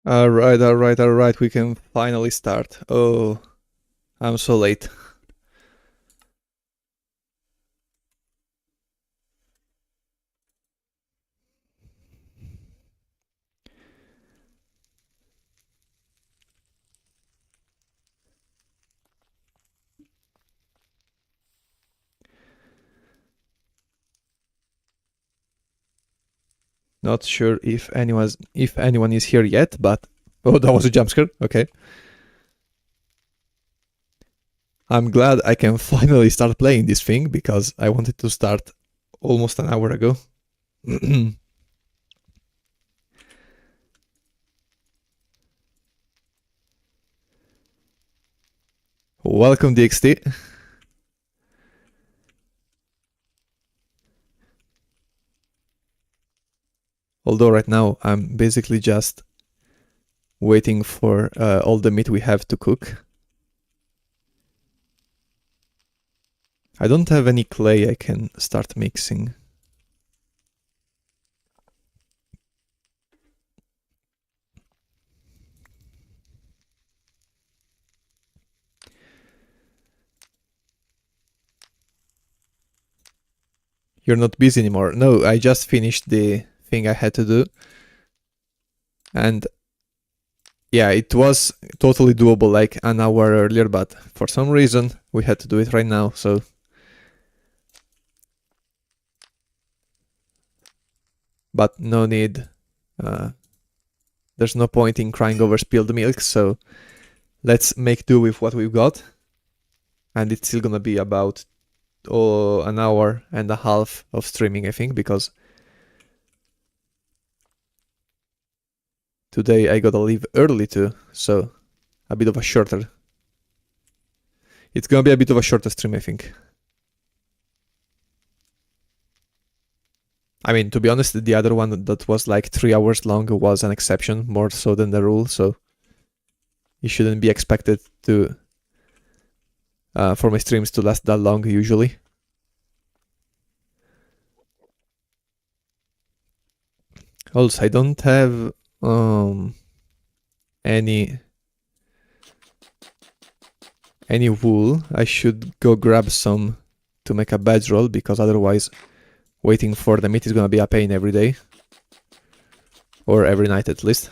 Alright, we can finally start. Oh, I'm so late. Not sure if anyone is here yet, but oh, that was a jump scare. Okay. I'm glad I can finally start playing this thing because I wanted to start almost an hour ago. Welcome, DXT. Although right now I'm basically just waiting for all the meat we have to cook. I don't have any clay I can start mixing. You're not busy anymore. No, I just finished the thing I had to do. And yeah, it was totally doable like an hour earlier, but for some reason we had to do it right now, so. But no need. There's no point in crying over spilled milk, so let's make do with what we've got. And it's still gonna be about an hour and a half of streaming, I think, because today I gotta leave early too, so a bit of a shorter. It's gonna be a bit of a shorter stream, I think. I mean, to be honest, the other one that was like 3 hours long was an exception, more so than the rule, so you shouldn't be expected to for my streams to last that long usually. Also, I don't have any wool. I should go grab some to make a bedroll, because otherwise waiting for the meat is gonna be a pain every day. Or every night at least.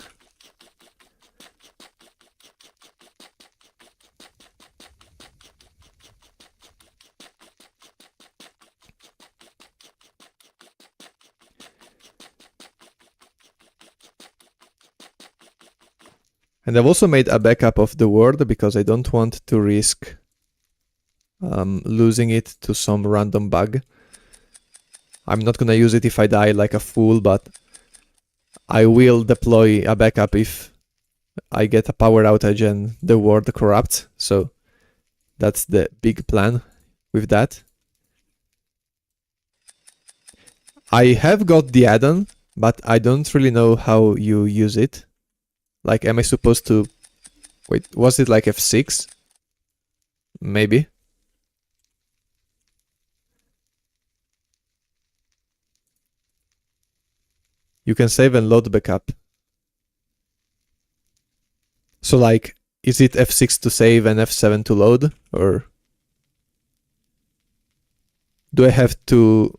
And I've also made a backup of the word because I don't want to risk losing it to some random bug. I'm not gonna use it if I die like a fool, but I will deploy a backup if I get a power outage and the word corrupts. So that's the big plan with that. I have got the add-on, but I don't really know how you use it. Like, am I supposed to... Wait, was it like F6? Maybe. You can save and load backup. So like, is it F6 to save and F7 to load? Or do I have to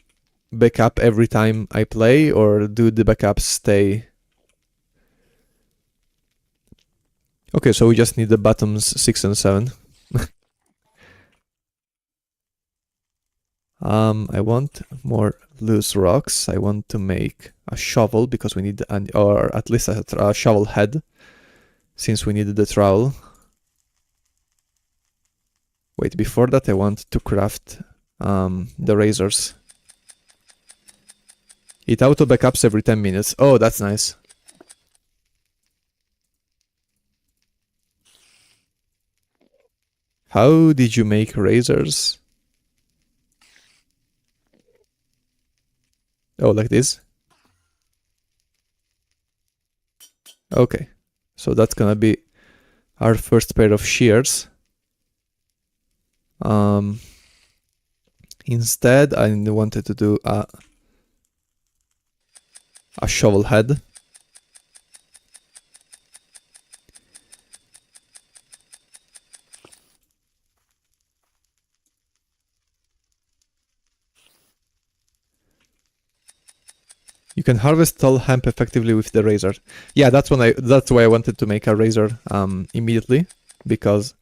backup every time I play, or do the backups stay? Okay, so we just need the buttons 6 and 7. I want more loose rocks. I want to make a shovel because we need or at least a shovel head, since we needed the trowel. Wait, before that I want to craft the razors. It auto backups every 10 minutes. Oh, that's nice. How did you make razors? Oh, like this? Okay, so that's gonna be our first pair of shears. Instead, I wanted to do a shovel head. You can harvest tall hemp effectively with the razor. Yeah, that's why I wanted to make a razor immediately, because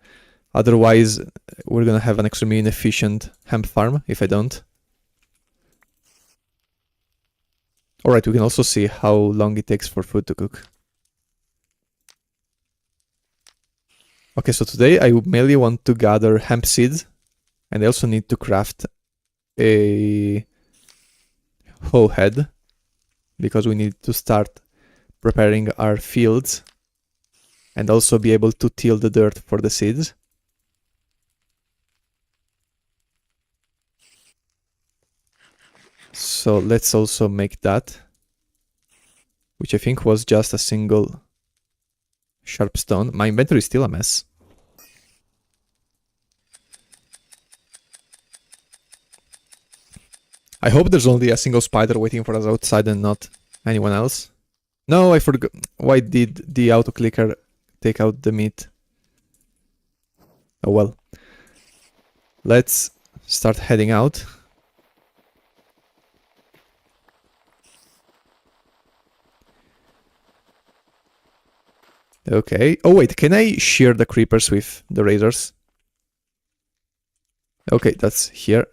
otherwise we're gonna have an extremely inefficient hemp farm if I don't. Alright, we can also see how long it takes for food to cook. Okay, so today I mainly want to gather hemp seeds, and I also need to craft a hoe head, because we need to start preparing our fields and also be able to till the dirt for the seeds. So let's also make that, which I think was just a single sharp stone. My inventory is still a mess. I hope there's only a single spider waiting for us outside and not anyone else. No, I forgot. Why did the auto clicker take out the meat? Oh well. Let's start heading out. Okay. Oh wait, can I shear the creepers with the razors? Okay, that's here.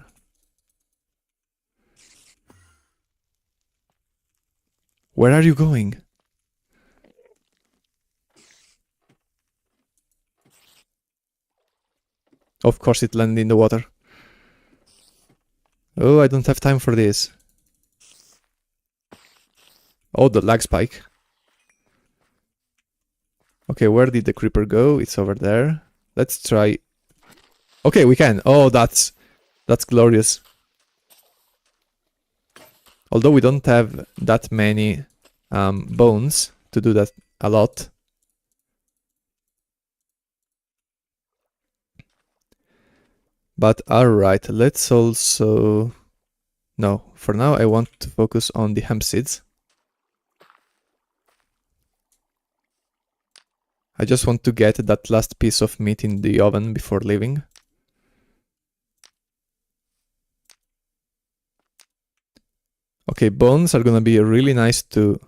Where are you going? Of course it landed in the water. Oh, I don't have time for this. Oh, the lag spike. Okay, where did the creeper go? It's over there. Let's try. Okay, we can. Oh, that's glorious. Although we don't have that many bones to do that a lot. But alright, let's also... No, for now I want to focus on the hemp seeds. I just want to get that last piece of meat in the oven before leaving. Okay, bones are gonna be really nice to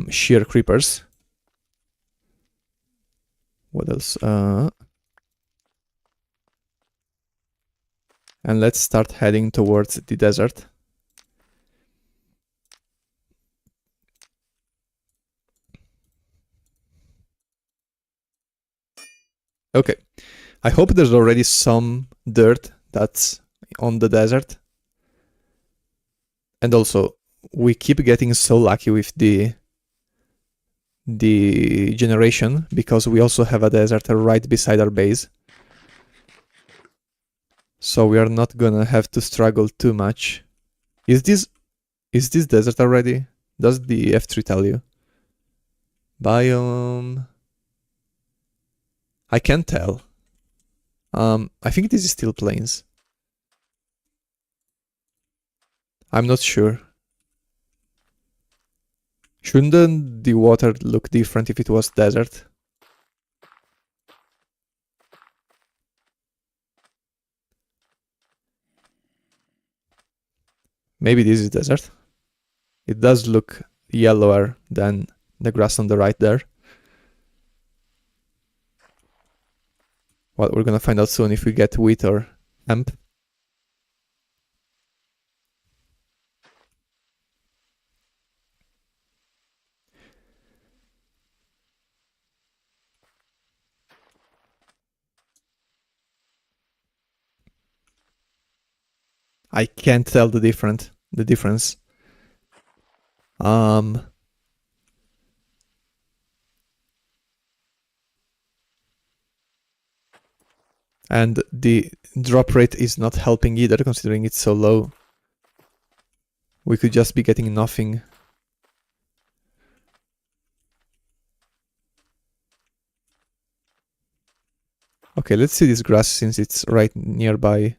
shear creepers. What else? And let's start heading towards the desert. Okay, I hope there's already some dirt that's on the desert. And also, we keep getting so lucky with the generation, because we also have a desert right beside our base. So we are not gonna have to struggle too much. Is this desert already? Does the F3 tell you? Biome... I can't tell. I think this is still plains. I'm not sure. Shouldn't the water look different if it was desert? Maybe this is desert. It does look yellower than the grass on the right there. Well, we're gonna find out soon if we get wheat or hemp. I can't tell the difference. And the drop rate is not helping either, considering it's so low. We could just be getting nothing. Okay, let's see this grass since it's right nearby.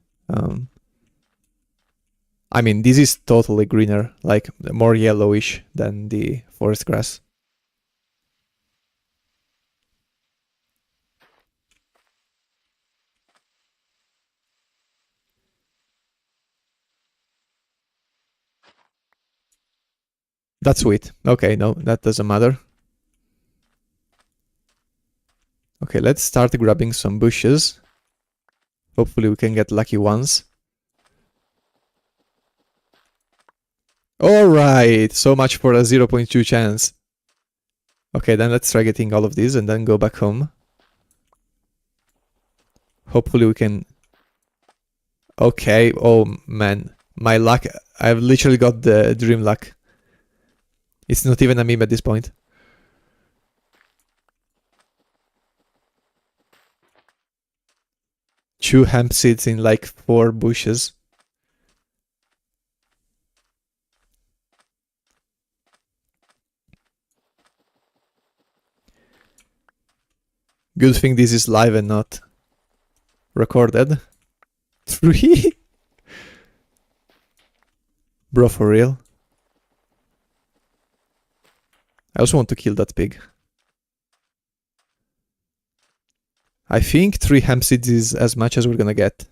I mean, this is totally greener, like more yellowish than the forest grass. That's sweet. Okay, no, that doesn't matter. Okay, let's start grabbing some bushes. Hopefully we can get lucky ones. Alright, so much for a 0.2 chance. Okay, then let's try getting all of these and then go back home. Hopefully we can... Okay, oh man. My luck, I've literally got the dream luck. It's not even a meme at this point. Two hemp seeds in like 4 bushes. Good thing this is live and not recorded. 3? Bro, for real? I also want to kill that pig. I think 3 hemp seeds is as much as we're gonna get.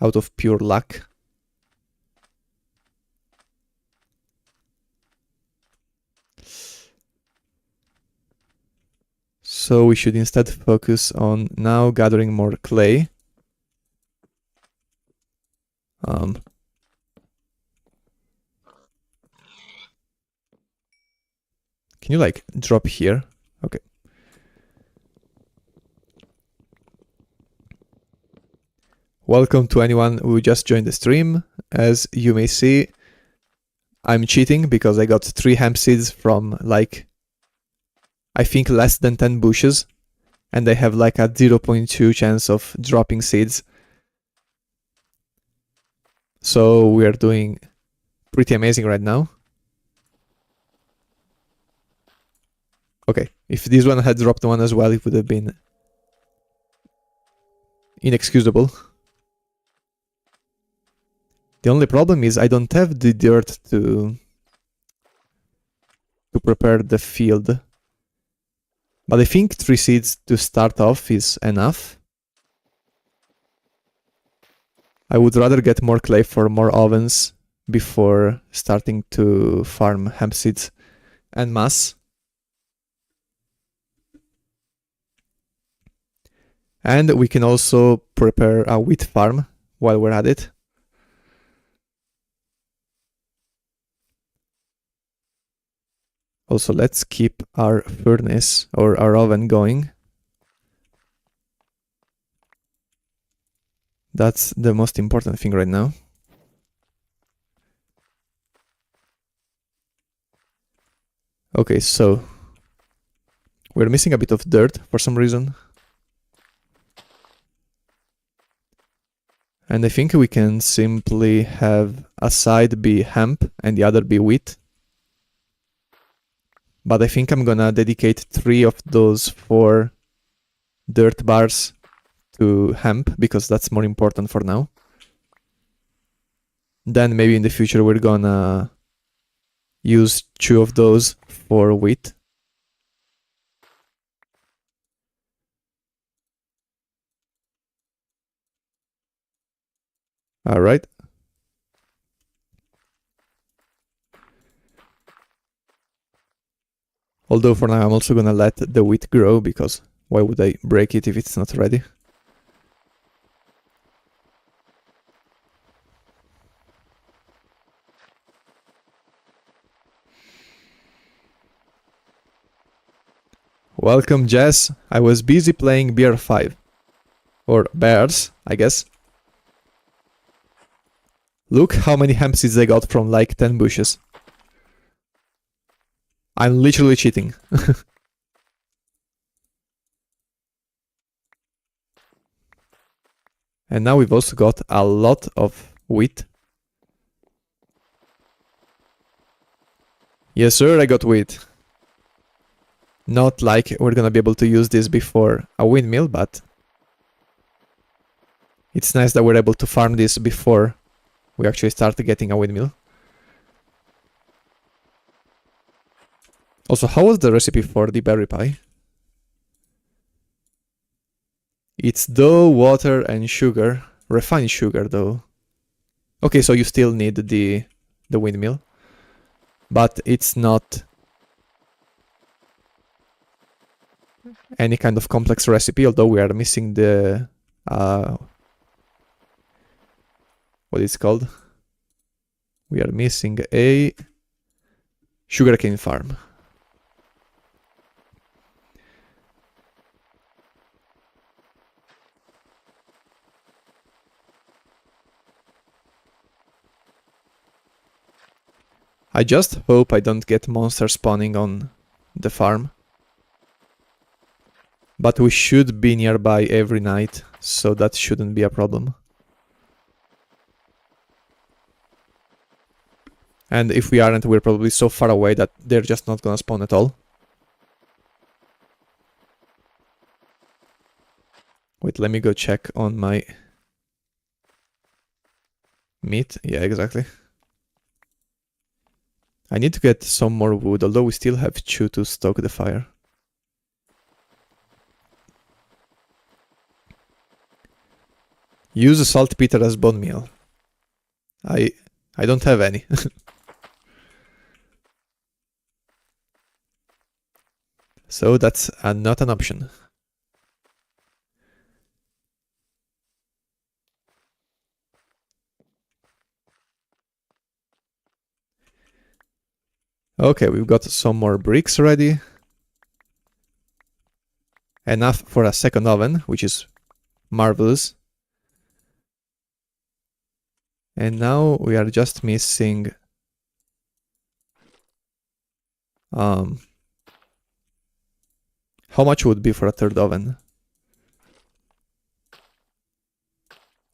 Out of pure luck. So we should instead focus on now gathering more clay. Can you like drop here? Okay. Welcome to anyone who just joined the stream. As you may see, I'm cheating because I got 3 hemp seeds from like, I think less than 10 bushes. And I have like a 0.2 chance of dropping seeds. So we are doing pretty amazing right now. Okay, if this one had dropped one as well, it would have been inexcusable. The only problem is I don't have the dirt to prepare the field. But I think 3 seeds to start off is enough. I would rather get more clay for more ovens before starting to farm hemp seeds en masse. And we can also prepare a wheat farm while we're at it. Also, let's keep our furnace or our oven going. That's the most important thing right now. Okay, so we're missing a bit of dirt for some reason. And I think we can simply have a side be hemp and the other be wheat. But I think I'm gonna dedicate 3 of those 4 dirt bars to hemp because that's more important for now. Then maybe in the future we're gonna use 2 of those for wheat. All right. Although for now I'm also gonna let the wheat grow because why would I break it if it's not ready? Welcome, Jess. I was busy playing BR5. Or Bears, I guess. Look how many hemp seeds I got from like 10 bushes. I'm literally cheating. And now we've also got a lot of wheat. Yes, sir, I got wheat. Not like we're gonna be able to use this before a windmill, but it's nice that we're able to farm this before we actually start getting a windmill. Also, how was the recipe for the berry pie? It's dough, water, and sugar. Refined sugar, though. Okay, so you still need the windmill. but it's not any kind of complex recipe, although we are missing the what is it called? We are missing a sugarcane farm. I just hope I don't get monsters spawning on the farm. But we should be nearby every night, so that shouldn't be a problem. And if we aren't, we're probably so far away that they're just not gonna spawn at all. Wait, let me go check on my meat. Yeah, exactly. I need to get some more wood, although we still have 2 to stoke the fire. Use saltpeter as bone meal. I don't have any. So that's not an option. Okay, we've got some more bricks ready. Enough for a second oven, which is marvelous. And now we are just missing how much would be for a third oven?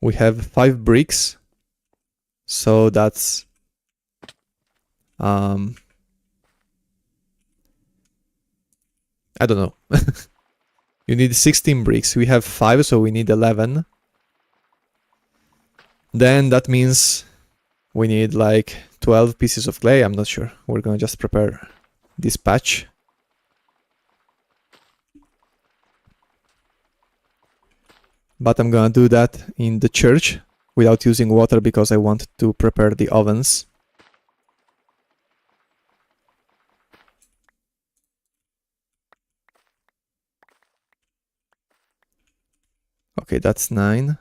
We have 5 bricks, so that's I don't know. You need 16 bricks. We have 5, so we need 11. Then that means we need like 12 pieces of clay. I'm not sure. We're gonna just prepare this patch. But I'm gonna do that in the church without using water because I want to prepare the ovens. Okay, that's 9.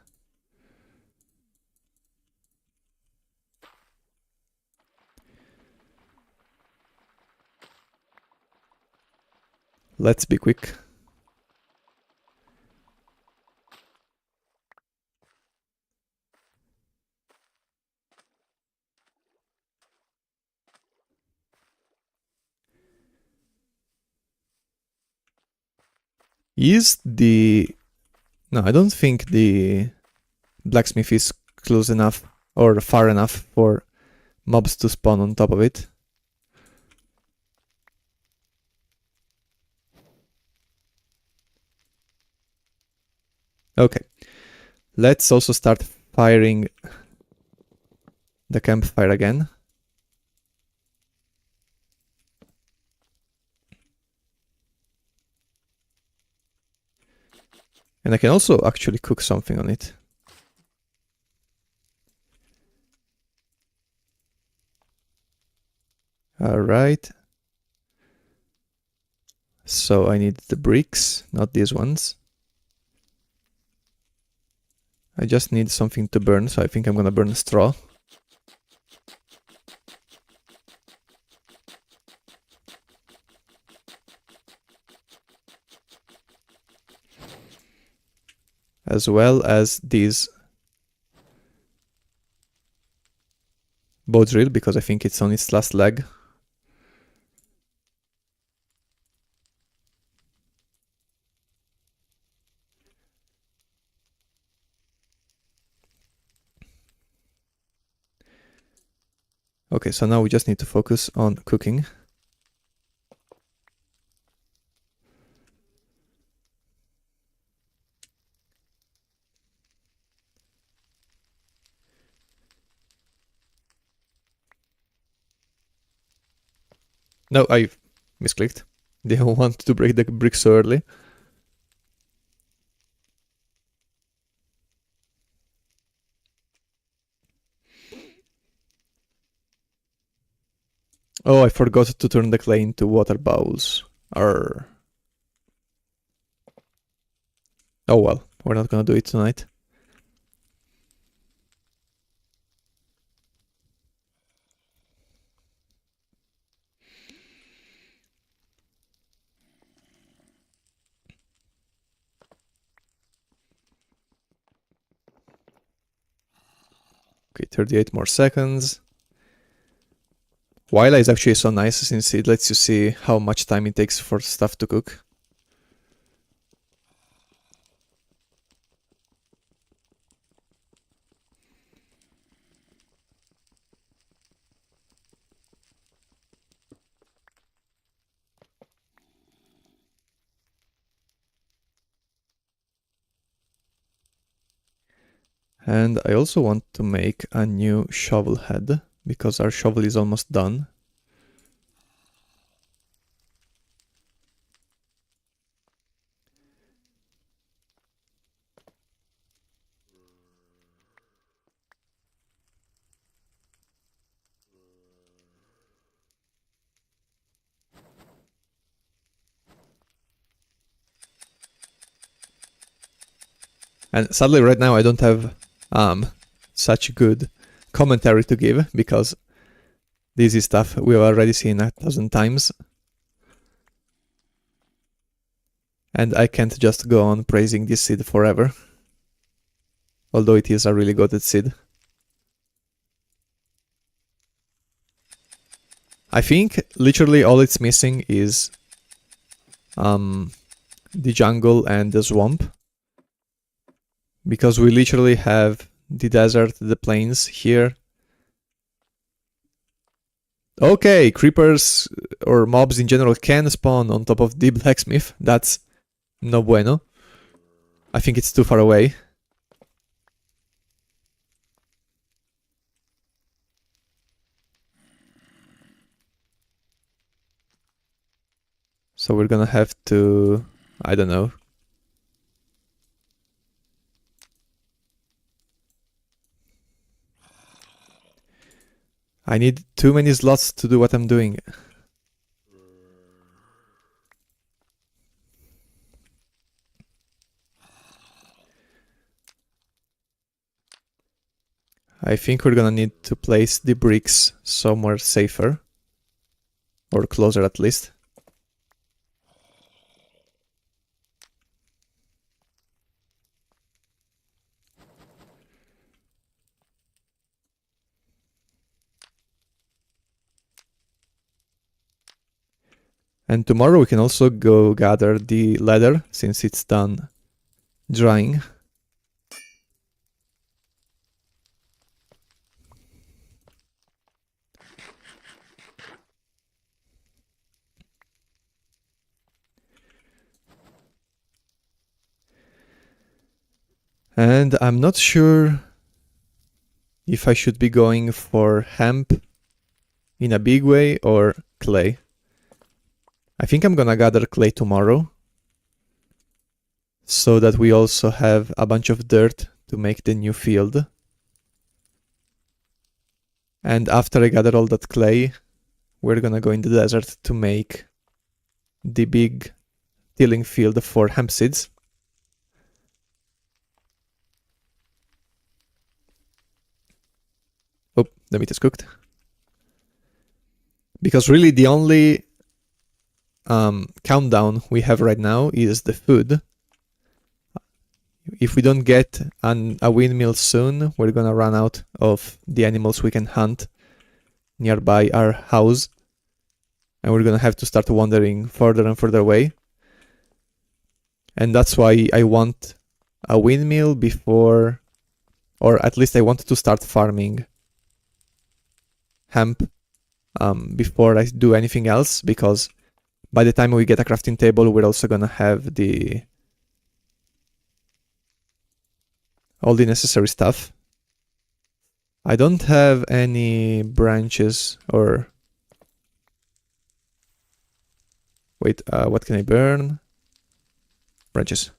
Let's be quick. Is the... No, I don't think the blacksmith is close enough or far enough for mobs to spawn on top of it. Okay, let's also start firing the campfire again. And I can also actually cook something on it. Alright. So I need the bricks, not these ones. I just need something to burn, so I think I'm gonna burn straw. As well as these bow drill, because I think it's on its last leg. Okay, so now we just need to focus on cooking. No, I misclicked. They don't want to break the bricks so early. Oh, I forgot to turn the clay into water bowls. Arr. Oh well, we're not gonna do it tonight. Okay, 38 more seconds. Wila is actually so nice since it lets you see how much time it takes for stuff to cook. And I also want to make a new shovel head because our shovel is almost done. And sadly right now I don't have such good commentary to give because this is stuff we've already seen 1,000 times. And I can't just go on praising this seed forever. Although it is a really good seed. I think literally all it's missing is the jungle and the swamp. Because we literally have the desert, the plains here. Okay, creepers or mobs in general can spawn on top of the blacksmith. That's no bueno. I think it's too far away. So we're gonna have to, I don't know. I need too many slots to do what I'm doing. I think we're gonna need to place the bricks somewhere safer. Or closer at least. And tomorrow we can also go gather the leather since it's done drying. And I'm not sure if I should be going for hemp in a big way or clay. I think I'm gonna gather clay tomorrow so that we also have a bunch of dirt to make the new field. And after I gather all that clay, we're gonna go in the desert to make the big tilling field for hemp seeds. Oh, the meat is cooked. Because really the only countdown we have right now is the food. If we don't get a windmill soon, we're gonna run out of the animals we can hunt nearby our house. And we're gonna have to start wandering further and further away. And that's why I want a windmill before, or at least I want to start farming hemp before I do anything else, because by the time we get a crafting table, we're also gonna have all the necessary stuff. I don't have any branches or... Wait, what can I burn? Branches.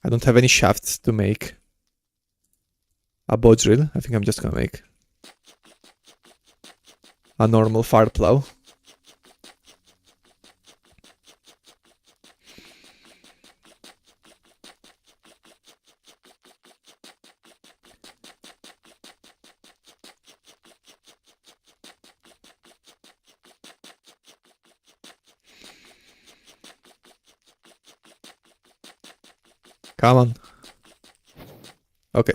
I don't have any shafts to make a bow drill. I think I'm just gonna make a normal fire plow. Come on. Okay.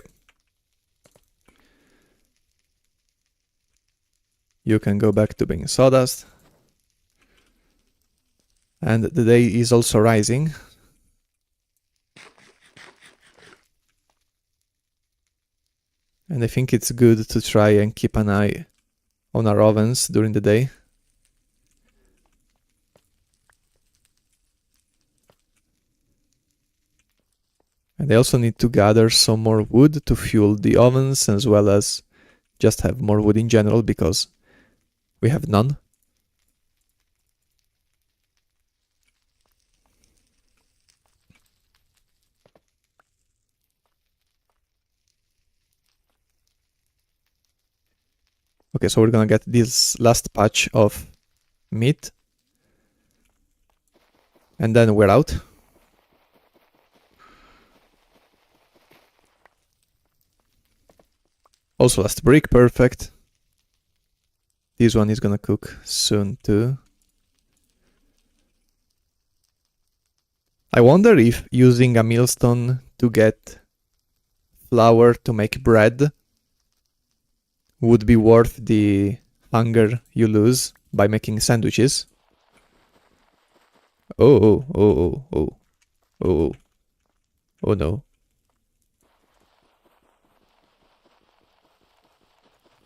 You can go back to being sawdust. And the day is also rising. And I think it's good to try and keep an eye on our ovens during the day. And I also need to gather some more wood to fuel the ovens, as well as just have more wood in general, because we have none. Okay, so we're gonna get this last patch of meat. And then we're out. Also last brick, perfect. This one is gonna cook soon too. I wonder if using a millstone to get flour to make bread would be worth the hunger you lose by making sandwiches. Oh, oh, oh, oh, oh, oh, oh no.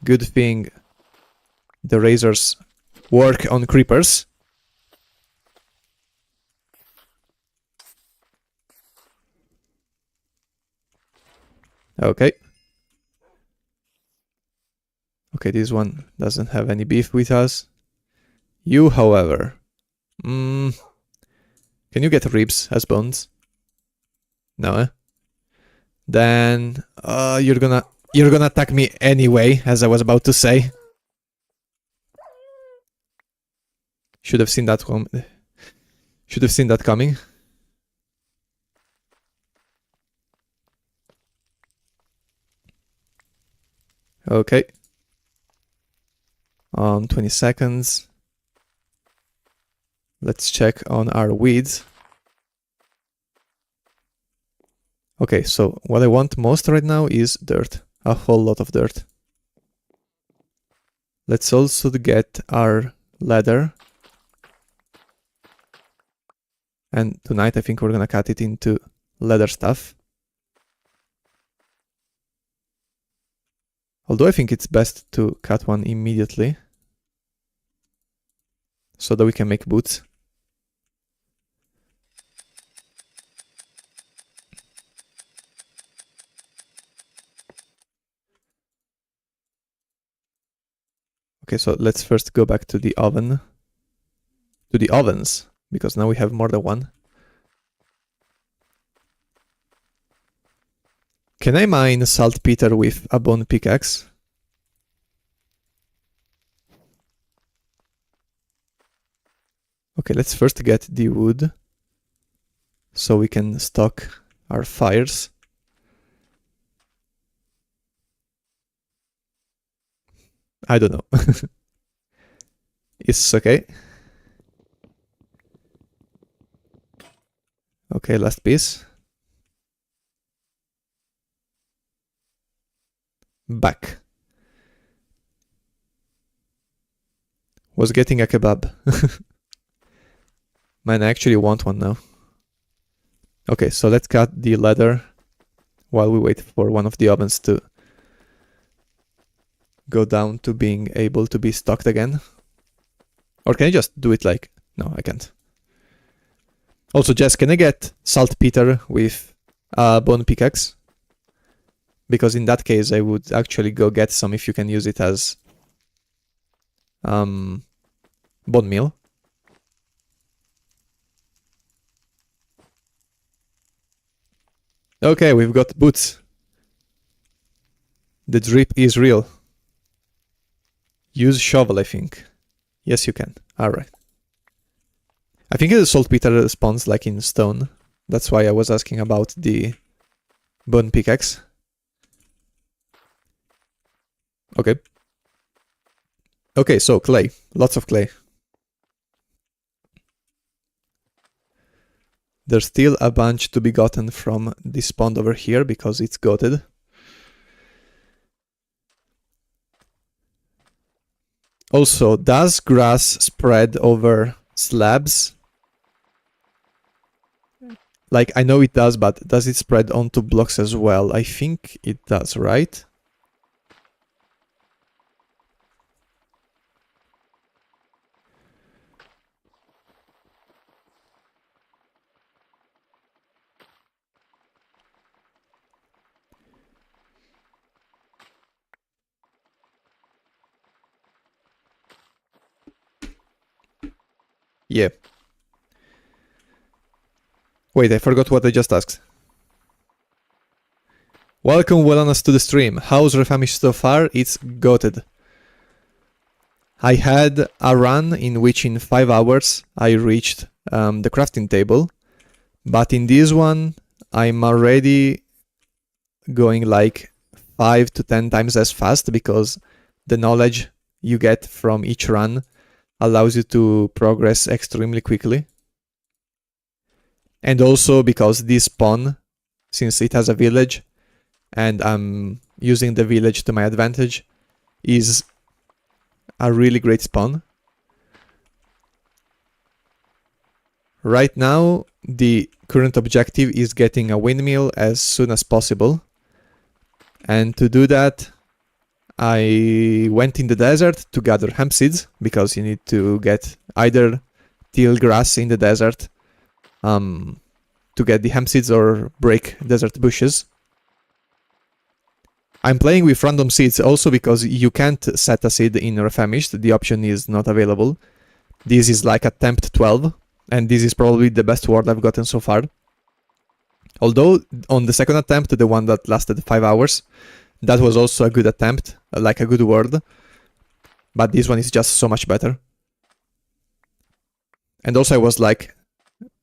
Good thing the razors work on creepers. Okay. Okay, this one doesn't have any beef with us. You, however, can you get ribs as bones? No, eh? Then you're gonna attack me anyway, as I was about to say. Should have seen that coming. Okay. 20 seconds. Let's check on our weeds. Okay, so what I want most right now is dirt. A whole lot of dirt. Let's also get our leather. And tonight I think we're gonna cut it into leather stuff. Although I think it's best to cut one immediately, so that we can make boots. Okay, so let's first go back to the oven. To the ovens, because now we have more than one. Can I mine saltpeter with a bone pickaxe? Okay, let's first get the wood, so we can stock our fires. I don't know. It's okay. Okay, last piece. Back. Was getting a kebab. Man, I actually want one now. Okay, so let's cut the leather while we wait for one of the ovens to go down to being able to be stocked again. Or can I just do it like... No, I can't. Also, Jess, can I get saltpeter with a bone pickaxe? Because in that case, I would actually go get some if you can use it as bone meal. Okay, we've got boots. The drip is real. Use shovel, I think. Yes, you can. Alright. I think the saltpeter spawns like in stone. That's why I was asking about the bone pickaxe. Okay. Okay, so clay. Lots of clay. There's still a bunch to be gotten from this pond over here because it's goated. Also, does grass spread over slabs? Like, I know it does, but does it spread onto blocks as well? I think it does, right? Yeah. Wait, I forgot what I just asked. Welcome, Wellness, to the stream. How's Refamished so far? It's goated. I had a run in which in 5 hours I reached the crafting table. But in this one, I'm already going like 5 to 10 times as fast because the knowledge you get from each run allows you to progress extremely quickly. And also because this spawn, since it has a village, and I'm using the village to my advantage, is a really great spawn. Right now, the current objective is getting a windmill as soon as possible. And to do that, I went in the desert to gather hemp seeds, because you need to get either till grass in the desert to get the hemp seeds or break desert bushes. I'm playing with random seeds also because you can't set a seed in Refamished, the option is not available. This is like attempt 12, and this is probably the best word I've gotten so far. Although on the second attempt, the one that lasted 5 hours, that was also a good attempt, like a good word. But this one is just so much better. And also I was like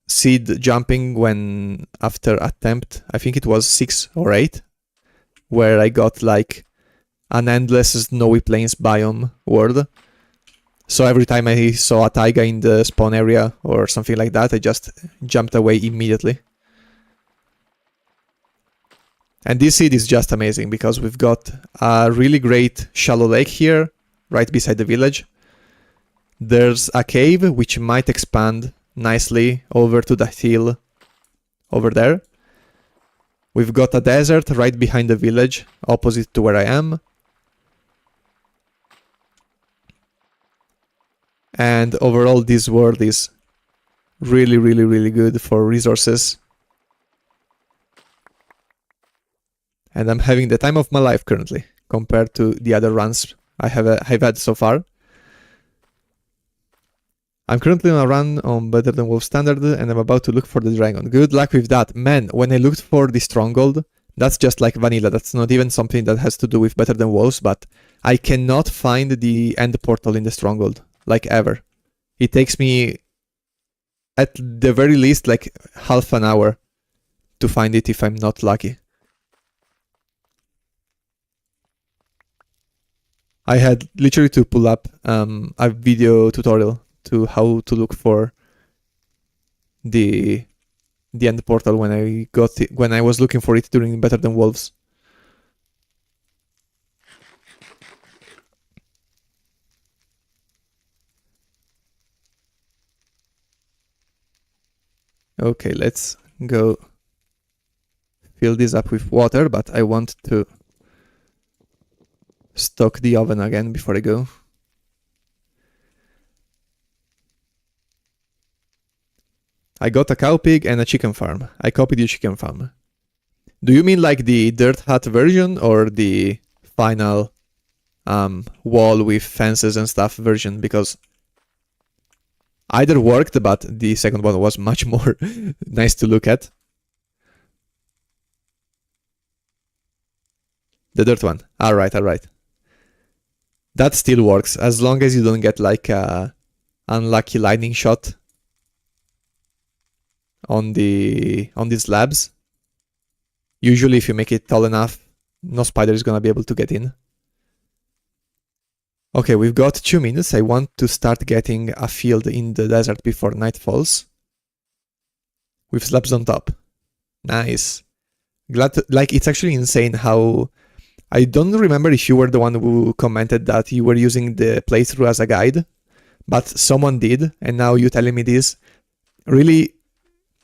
seed jumping when after attempt, I think it was 6 or 8, where I got like an endless snowy plains biome word. So every time I saw a taiga in the spawn area or something like that, I just jumped away immediately. And this seed is just amazing because we've got a really great shallow lake here, right beside the village. There's a cave which might expand nicely over to the hill over there. We've got a desert right behind the village, opposite to where I am. And overall, this world is really, really, really good for resources. And I'm having the time of my life currently, compared to the other runs I've had so far. I'm currently on a run on Better Than Wolf Standard, and I'm about to look for the dragon. Good luck with that. Man, when I looked for the stronghold, that's just like vanilla. That's not even something that has to do with Better Than Wolves, but I cannot find the end portal in the stronghold, like ever. It takes me, at the very least, like half an hour to find it if I'm not lucky. I had literally to pull up a video tutorial to how to look for the end portal when I got it, when I was looking for it during Better Than Wolves. Okay, let's go fill this up with water, but I want to stock the oven again before I go. I got a cow pig and a chicken farm. I copied your chicken farm. Do you mean like the dirt hut version or the final wall with fences and stuff version? Because either worked, but the second one was much more nice to look at. The dirt one. Alright, alright. That still works, as long as you don't get like a unlucky lightning shot on these slabs. Usually if you make it tall enough, no spider is gonna be able to get in. Okay, we've got 2 minutes. I want to start getting a field in the desert before night falls. With slabs on top. Nice. Like, it's actually insane how... I don't remember if you were the one who commented that you were using the playthrough as a guide, but someone did, and now you telling me this. Really,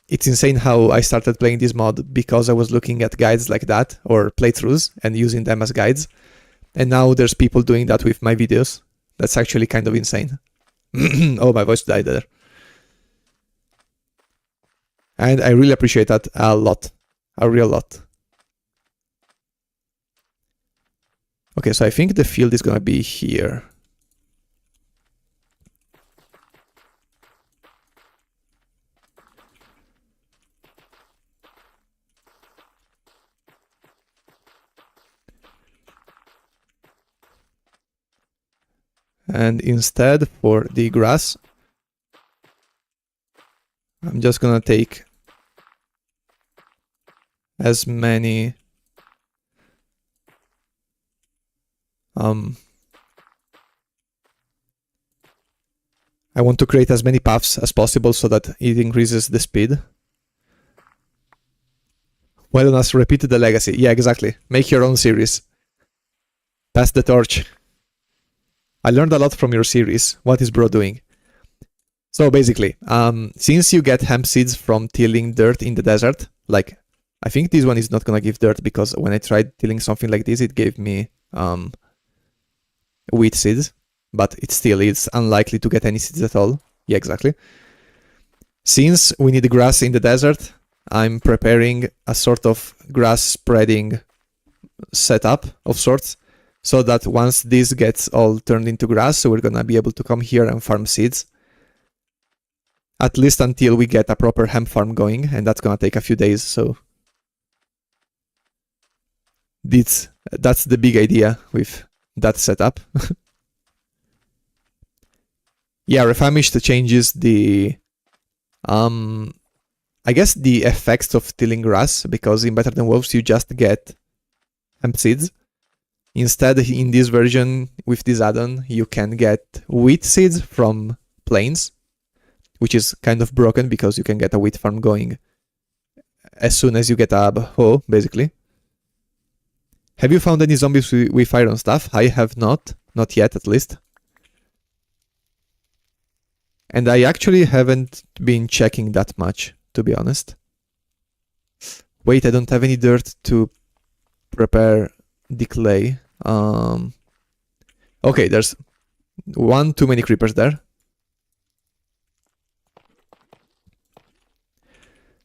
it's insane how I started playing this mod because I was looking at guides like that, or playthroughs, and using them as guides. And now there's people doing that with my videos. That's actually kind of insane. Oh, my voice died there. And I really appreciate that a lot. A real lot. Okay, so I think the field is gonna be here. And instead, for the grass, I'm just gonna take as many I want to create as many paths as possible so that it increases the speed. Why don't us repeat the legacy? Yeah, exactly. Make your own series. Pass the torch. I learned a lot from your series. What is bro doing? So basically, since you get hemp seeds from tilling dirt in the desert, like, I think this one is not gonna give dirt because when I tried tilling something like this, it gave me wheat seeds, but it's unlikely to get any seeds at all. Yeah, exactly. Since we need grass in the desert, I'm preparing a sort of grass spreading setup of sorts, so that once this gets all turned into grass, we're gonna be able to come here and farm seeds. At least until we get a proper hemp farm going, and that's gonna take a few days, so... That's the big idea with that setup. Yeah, Refamished changes the... I guess the effects of tilling grass, because in Better Than Wolves you just get hemp seeds. Instead, in this version, with this add-on, you can get wheat seeds from plains, which is kind of broken because you can get a wheat farm going as soon as you get a hoe, basically. Have you found any zombies with iron stuff? I have not yet at least. And I actually haven't been checking that much, to be honest. Wait, I don't have any dirt to prepare the clay. Okay, there's one too many creepers there.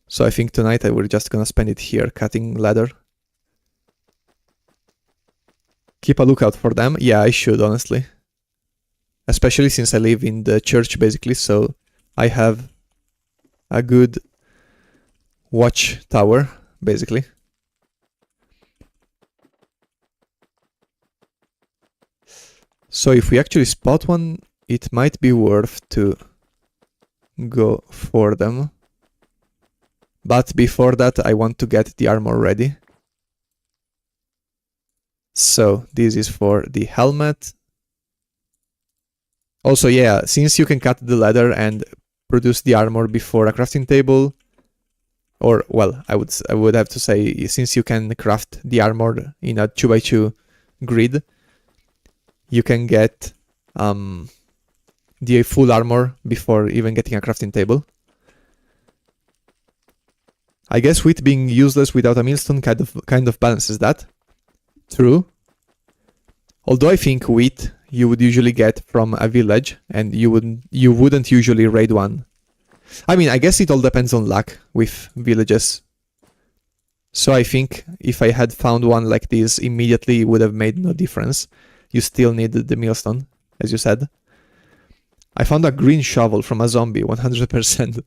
So I think tonight we're just gonna spend it here cutting ladder. Keep a lookout for them. Yeah, I should, honestly. Especially since I live in the church, basically, so I have a good watch tower, basically. So if we actually spot one, it might be worth to go for them. But before that, I want to get the armor ready. So this is for the helmet. Also, yeah, since you can cut the ladder and produce the armor before a crafting table, or, well, I would have to say, since you can craft the armor in a 2x2 grid, you can get the full armor before even getting a crafting table. I guess wheat being useless without a millstone kind of balances that. True. Although I think wheat you would usually get from a village, and you wouldn't usually raid one. I mean, I guess it all depends on luck with villages. So I think if I had found one like this immediately, it would have made no difference. You still need the millstone, as you said. I found a green shovel from a zombie, 100%.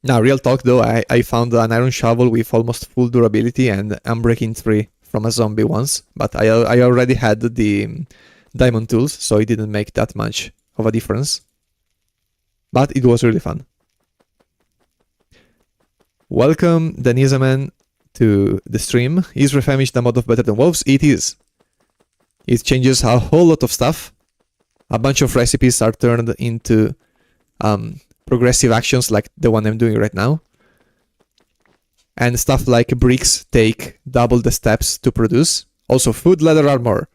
Now, real talk though, I found an iron shovel with almost full durability and unbreaking 3 from a zombie once, but I already had the diamond tools, so it didn't make that much of a difference. But it was really fun. Welcome, Denizaman, to the stream. Is Refamished a mod of Better Than Wolves? It is. It changes a whole lot of stuff. A bunch of recipes are turned into progressive actions like the one I'm doing right now. And stuff like bricks take double the steps to produce. Also food, leather, armor.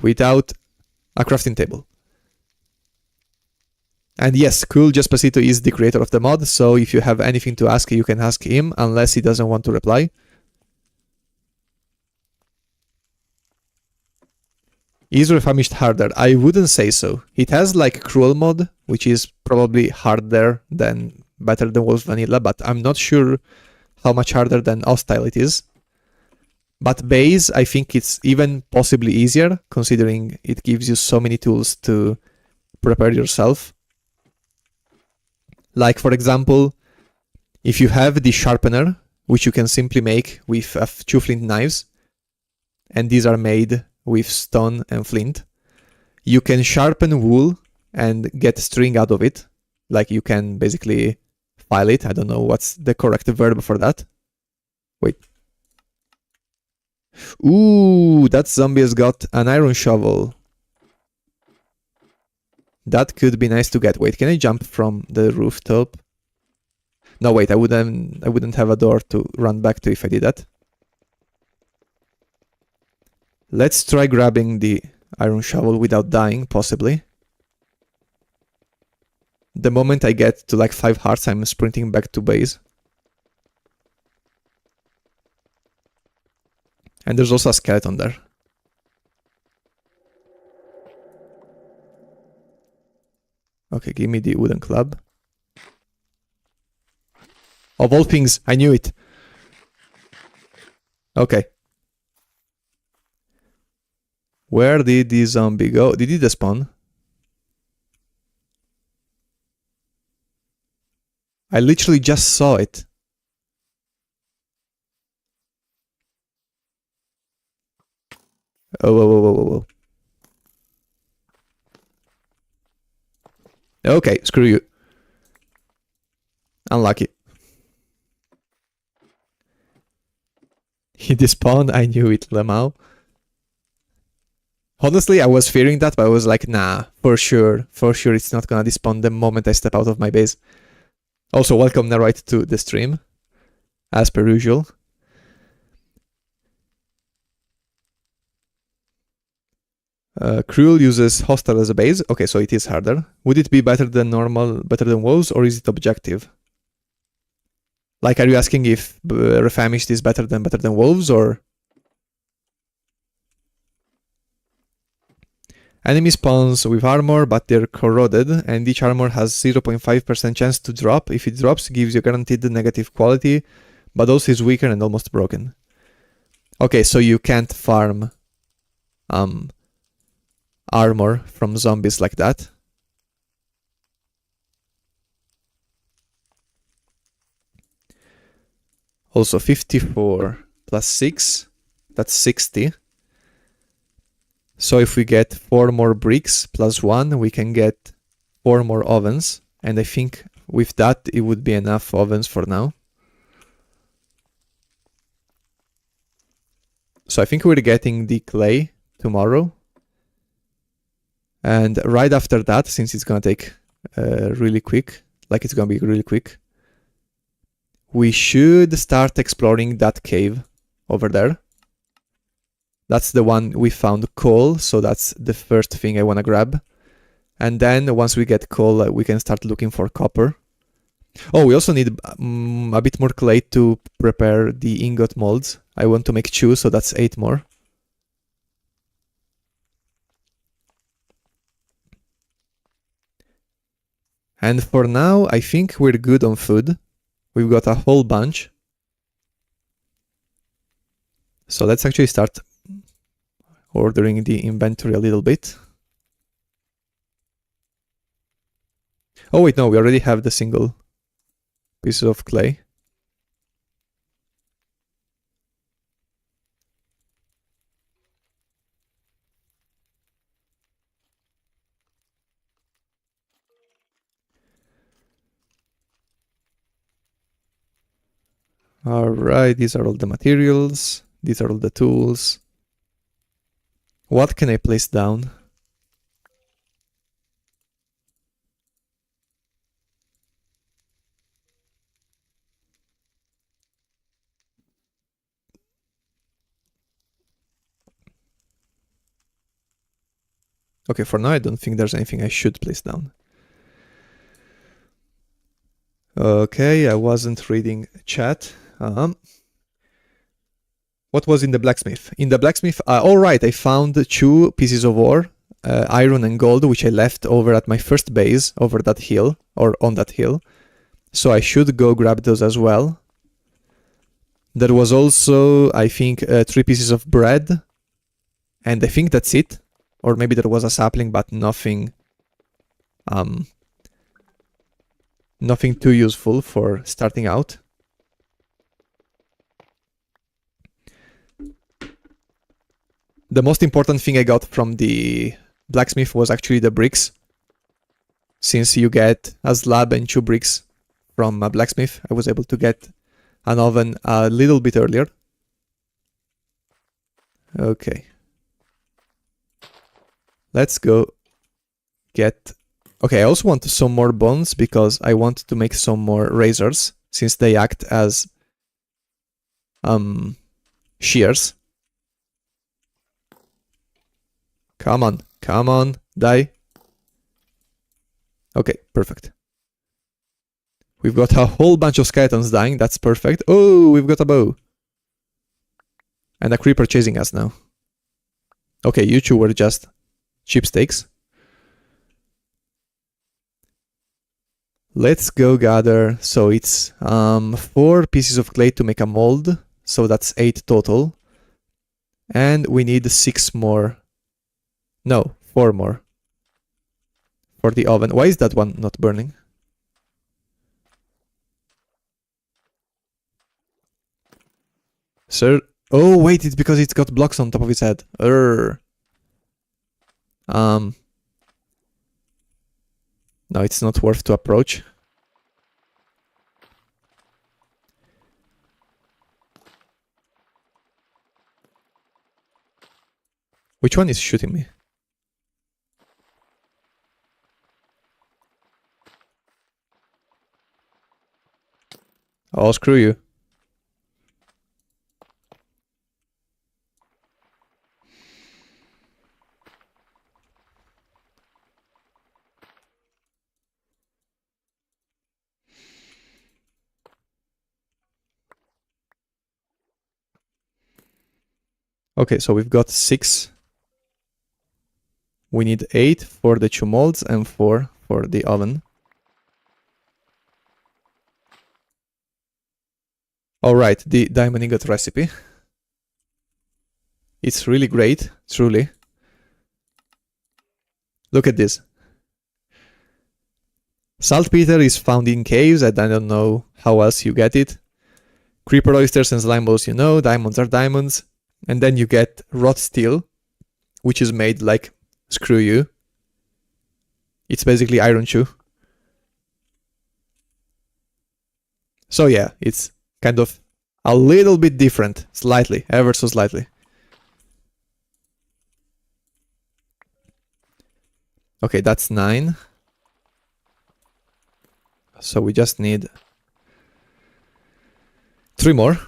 Without a crafting table. And yes, Cool Jaspacito is the creator of the mod, so if you have anything to ask, you can ask him, unless he doesn't want to reply. Is Refamished harder? I wouldn't say so. It has like Cruel mod, which is probably harder than Better Than Wolves Vanilla, but I'm not sure how much harder than Hostile it is. But Base, I think it's even possibly easier, considering it gives you so many tools to prepare yourself. Like, for example, if you have the sharpener, which you can simply make with 2 flint knives, and these are made with stone and flint, you can sharpen wool and get string out of it. Like, you can basically file it. I don't know what's the correct verb for that. Wait. Ooh, that zombie has got an iron shovel. That could be nice to get. Wait, can I jump from the rooftop? No, wait, I wouldn't have a door to run back to if I did that. Let's try grabbing the iron shovel without dying, possibly. The moment I get to like 5 hearts, I'm sprinting back to base. And there's also a skeleton there. Okay, give me the wooden club. Of all things, I knew it. Okay. Where did the zombie go? Did he despawn? I literally just saw it. Oh, whoa, whoa, whoa, whoa, whoa. Okay, screw you. Unlucky. He despawned, I knew it, Lemao. Honestly, I was fearing that, but I was like, nah, for sure it's not gonna despawn the moment I step out of my base. Also, welcome Narite to the stream, as per usual. Cruel uses Hostile as a base. Okay, so it is harder. Would it be better than normal, better than Wolves, or is it objective? Like, are you asking if Refamished is better than Wolves, or? Enemy spawns with armor, but they're corroded, and each armor has 0.5% chance to drop. If it drops, it gives you guaranteed negative quality, but also is weaker and almost broken. Okay, so you can't farm armor from zombies like that. Also 54 plus 6, that's 60. So if we get 4 more bricks plus 1, we can get 4 more ovens. And I think with that, it would be enough ovens for now. So I think we're getting the clay tomorrow. And right after that, since it's gonna take really quick, like it's gonna be really quick, we should start exploring that cave over there. That's the one we found coal, so that's the first thing I want to grab. And then once we get coal, we can start looking for copper. Oh, we also need a bit more clay to prepare the ingot molds. I want to make 2, so that's 8 more. And for now, I think we're good on food. We've got a whole bunch. So let's actually start ordering the inventory a little bit. Oh wait, no, we already have the single pieces of clay. Alright, these are all the materials. These are all the tools. What can I place down? Okay, for now I don't think there's anything I should place down. Okay, I wasn't reading chat. What was in the blacksmith? In the blacksmith, alright, I found 2 pieces of ore, iron and gold, which I left over at my first base, over that hill, or on that hill. So I should go grab those as well. There was also, I think, 3 pieces of bread. And I think that's it. Or maybe there was a sapling, but nothing... nothing too useful for starting out. The most important thing I got from the blacksmith was actually the bricks. Since you get a slab and 2 bricks from a blacksmith, I was able to get an oven a little bit earlier. Okay. Let's go get... Okay, I also want some more bones because I want to make some more razors since they act as shears. Come on, die. Okay, perfect. We've got a whole bunch of skeletons dying, that's perfect. Oh, we've got a bow. And a creeper chasing us now. Okay, you 2 were just cheap steaks. Let's go gather, so it's 4 pieces of clay to make a mold, so that's 8 total. And we need 6 more. No, 4 more. For the oven. Why is that one not burning? Sir? Oh, wait, it's because it's got blocks on top of its head. No, it's not worth to approach. Which one is shooting me? Oh, screw you. Okay, so we've got 6. We need 8 for the 2 molds and 4 for the oven. Alright, the diamond ingot recipe. It's really great, truly. Look at this. Saltpeter is found in caves, and I don't know how else you get it. Creeper oysters and slime balls, you know, diamonds are diamonds. And then you get wrought steel, which is made like, screw you. It's basically iron shoe. So yeah, it's kind of a little bit different, slightly, ever so slightly. Okay, that's 9. So we just need 3 more.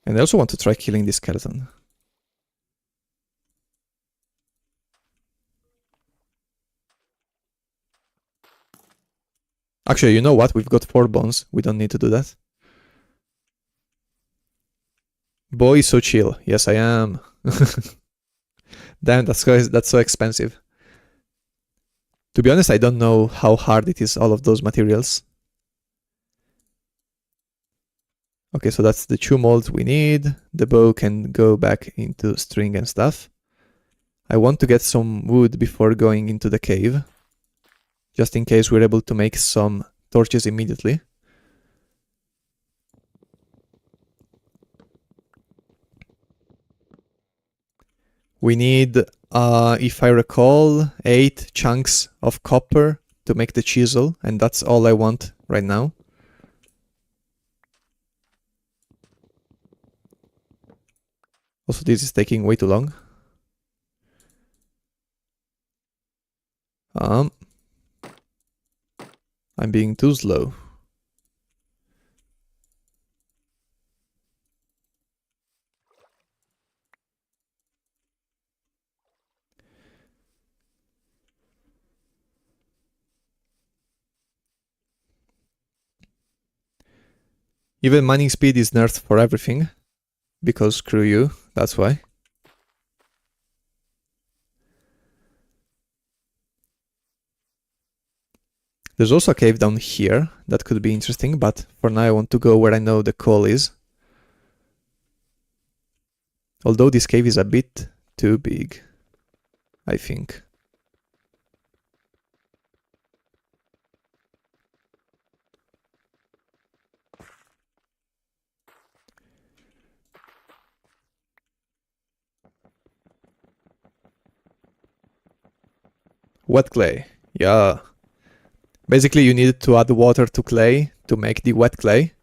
And I also want to try killing this skeleton. Actually, you know what? We've got 4 bones. We don't need to do that. Boy, so chill. Yes, I am. Damn, that's so expensive. To be honest, I don't know how hard it is, all of those materials. Okay, so that's the 2 molds we need. The bow can go back into string and stuff. I want to get some wood before going into the cave. Just in case we're able to make some torches immediately. We need, if I recall, 8 chunks of copper to make the chisel, and that's all I want right now. Also, this is taking way too long. I'm being too slow. Even mining speed is nerfed for everything, because screw you, that's why. There's also a cave down here that could be interesting, but for now I want to go where I know the coal is. Although this cave is a bit too big, I think. Wet clay, yeah. Basically you need to add water to clay to make the wet clay,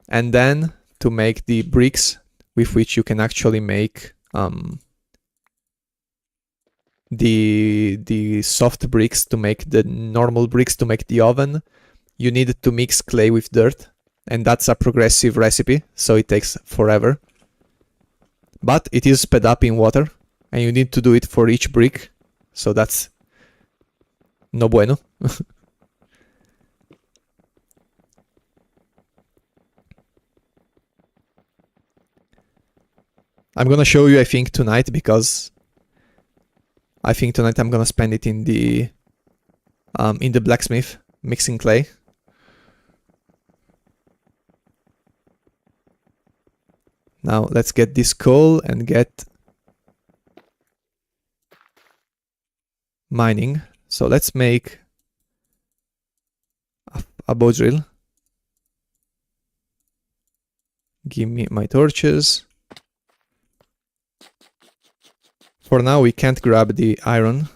and then to make the bricks with which you can actually make the soft bricks, to make the normal bricks, to make the oven. You need to mix clay with dirt, and that's a progressive recipe, so it takes forever. But it is sped up in water, and you need to do it for each brick, so that's no bueno. I'm gonna show you, I think, tonight, because I think tonight I'm gonna spend it in the blacksmith, mixing clay. Now let's get this coal and get mining. So let's make a bow drill. Give me my torches. For now we can't grab the iron.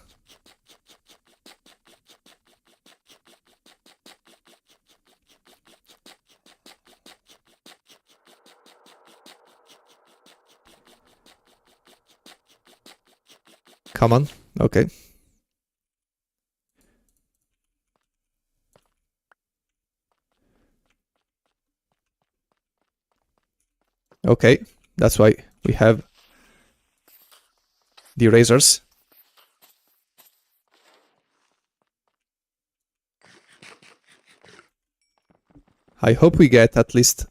Come on, okay. Okay, that's why we have the razors. I hope we get at least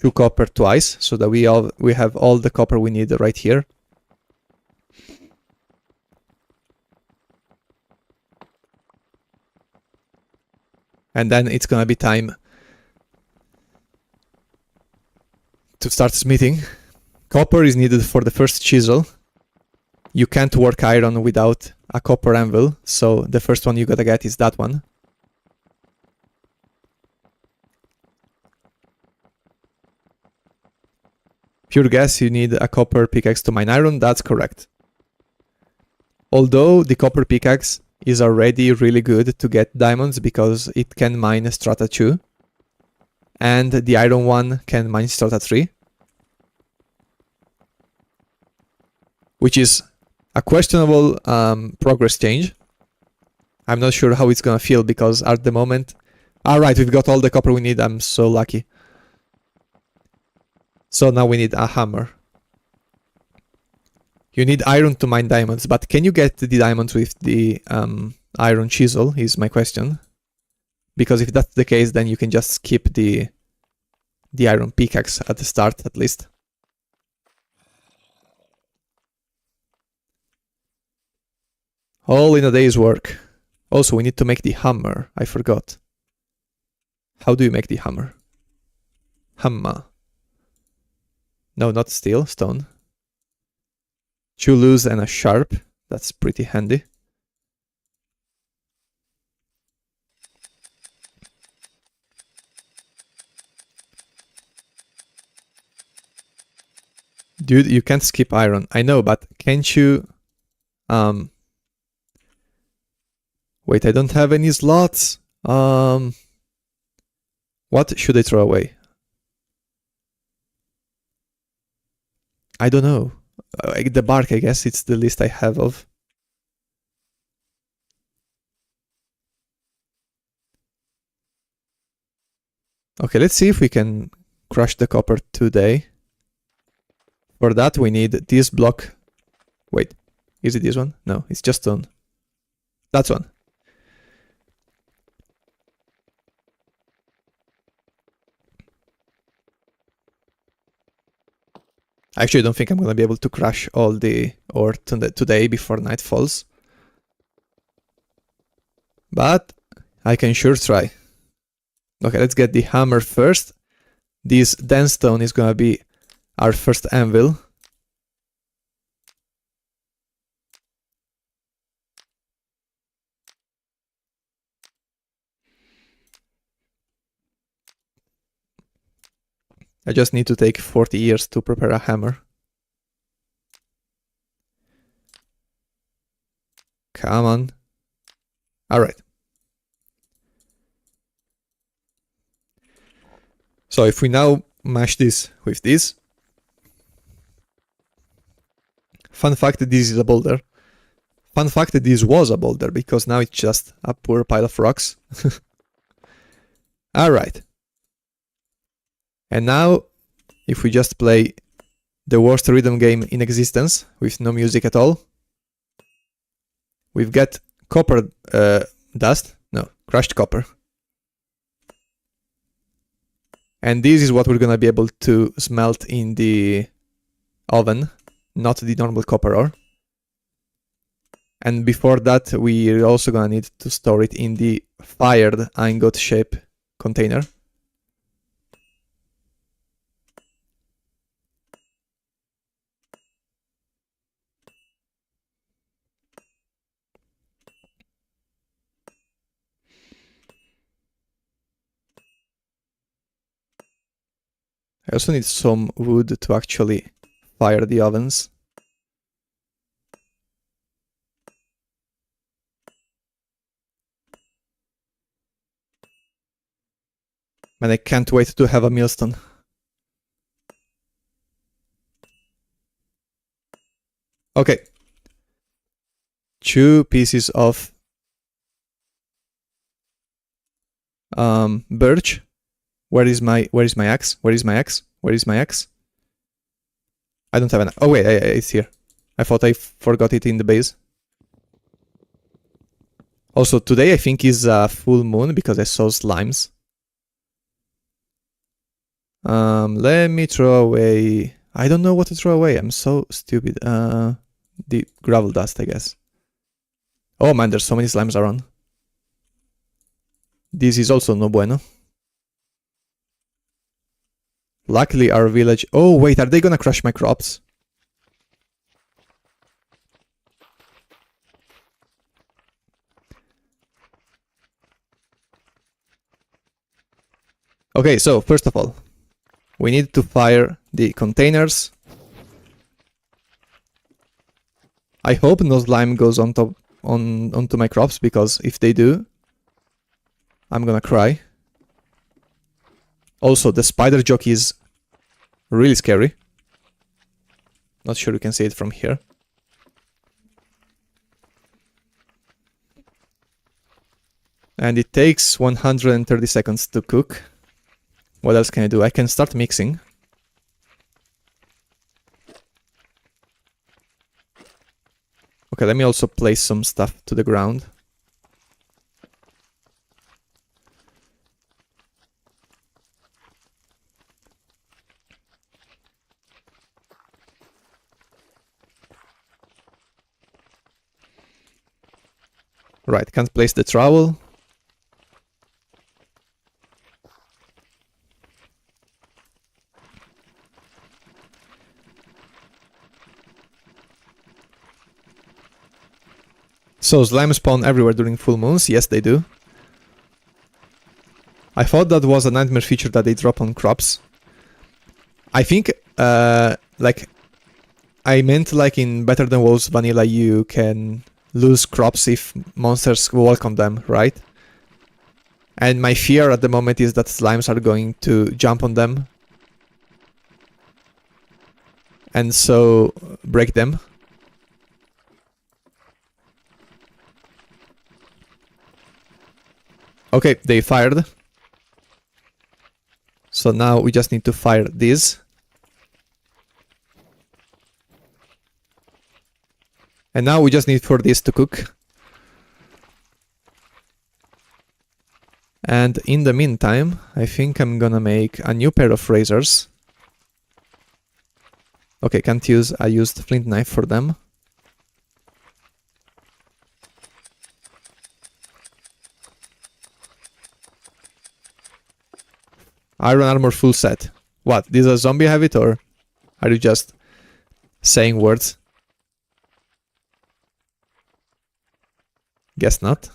2 copper twice, so that we have all the copper we need right here. And then it's gonna be time to start smithing. Copper is needed for the first chisel. You can't work iron without a copper anvil, so the first one you gotta get is that one. Pure guess, you need a copper pickaxe to mine iron, that's correct. Although the copper pickaxe is already really good to get diamonds because it can mine strata 2, and the iron one can mine strata 3, which is a questionable progress change. I'm not sure how it's gonna feel, because at the moment... Alright, we've got all the copper we need, I'm so lucky. So now we need a hammer. You need iron to mine diamonds, but can you get the diamonds with the iron chisel, is my question. Because if that's the case, then you can just skip the iron pickaxe at the start, at least. All in a day's work. Also, we need to make the hammer, I forgot. How do you make the hammer? Hammer. No, not steel, stone. 2 loose and a sharp. That's pretty handy. Dude, you can't skip iron. I know, but can't you... Wait, I don't have any slots. What should I throw away? I don't know. The bark, I guess, it's the list I have of. Okay, let's see if we can crush the copper today. For that, we need this block. Wait, is it this one? No, it's just stone. That's one. I actually don't think I'm gonna be able to crush all the ore today before night falls. But I can sure try. Okay, let's get the hammer first. This dense stone is gonna be our first anvil. I just need to take 40 years to prepare a hammer. Come on. Alright. So if we now mash this with this. Fun fact that this is a boulder. Fun fact that this was a boulder, because now it's just a poor pile of rocks. Alright. And now, if we just play the worst rhythm game in existence, with no music at all, we've got copper dust. No, crushed copper. And this is what we're gonna be able to smelt in the oven, not the normal copper ore. And before that, we're also gonna need to store it in the fired ingot shape container. I also need some wood to actually fire the ovens. And I can't wait to have a millstone. Okay. 2 pieces of birch. Where is my axe? Where is my axe? Where is my axe? I don't have an... Oh wait, it's here. I thought I forgot it in the base. Also, today I think is a full moon because I saw slimes. Let me throw away... I don't know what to throw away. I'm so stupid. The gravel dust, I guess. Oh man, there's so many slimes around. This is also no bueno. Luckily our village... Oh wait, are they gonna crush my crops? Okay, so first of all, we need to fire the containers. I hope no slime goes onto my crops, because if they do, I'm gonna cry. Also, the spider jockey is really scary. Not sure you can see it from here. And it takes 130 seconds to cook. What else can I do? I can start mixing. Okay, let me also place some stuff to the ground. Right, can't place the trowel. So slime spawn everywhere during full moons? Yes, they do. I thought that was a nightmare feature that they drop on crops. I think, like, I meant like in Better Than Wolves Vanilla you can lose crops if monsters walk on them, right? And my fear at the moment is that slimes are going to jump on them and so break them. Okay, they fired. So now we just need to fire these. And now we just need for this to cook. And in the meantime, I think I'm gonna make a new pair of razors. Okay, can't use, I used flint knife for them. Iron armor full set. What, did a zombie have it or are you just saying words? Guess not.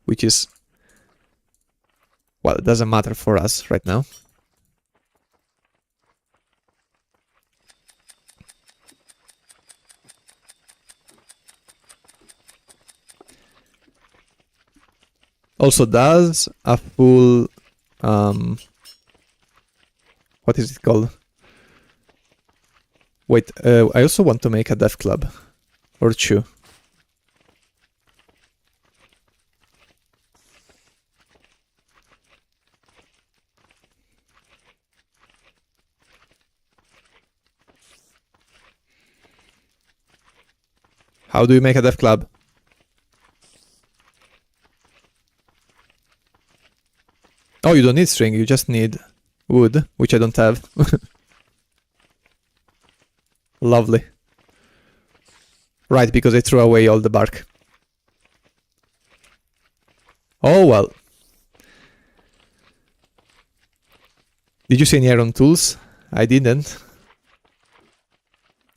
Which is... well, it doesn't matter for us right now. Also, does a full... what is it called? Wait, I also want to make a death club. Or two. How do you make a death club? Oh, you don't need string, you just need wood, which I don't have. Lovely. Right, because I threw away all the bark. Oh, well. Did you see any iron tools? I didn't.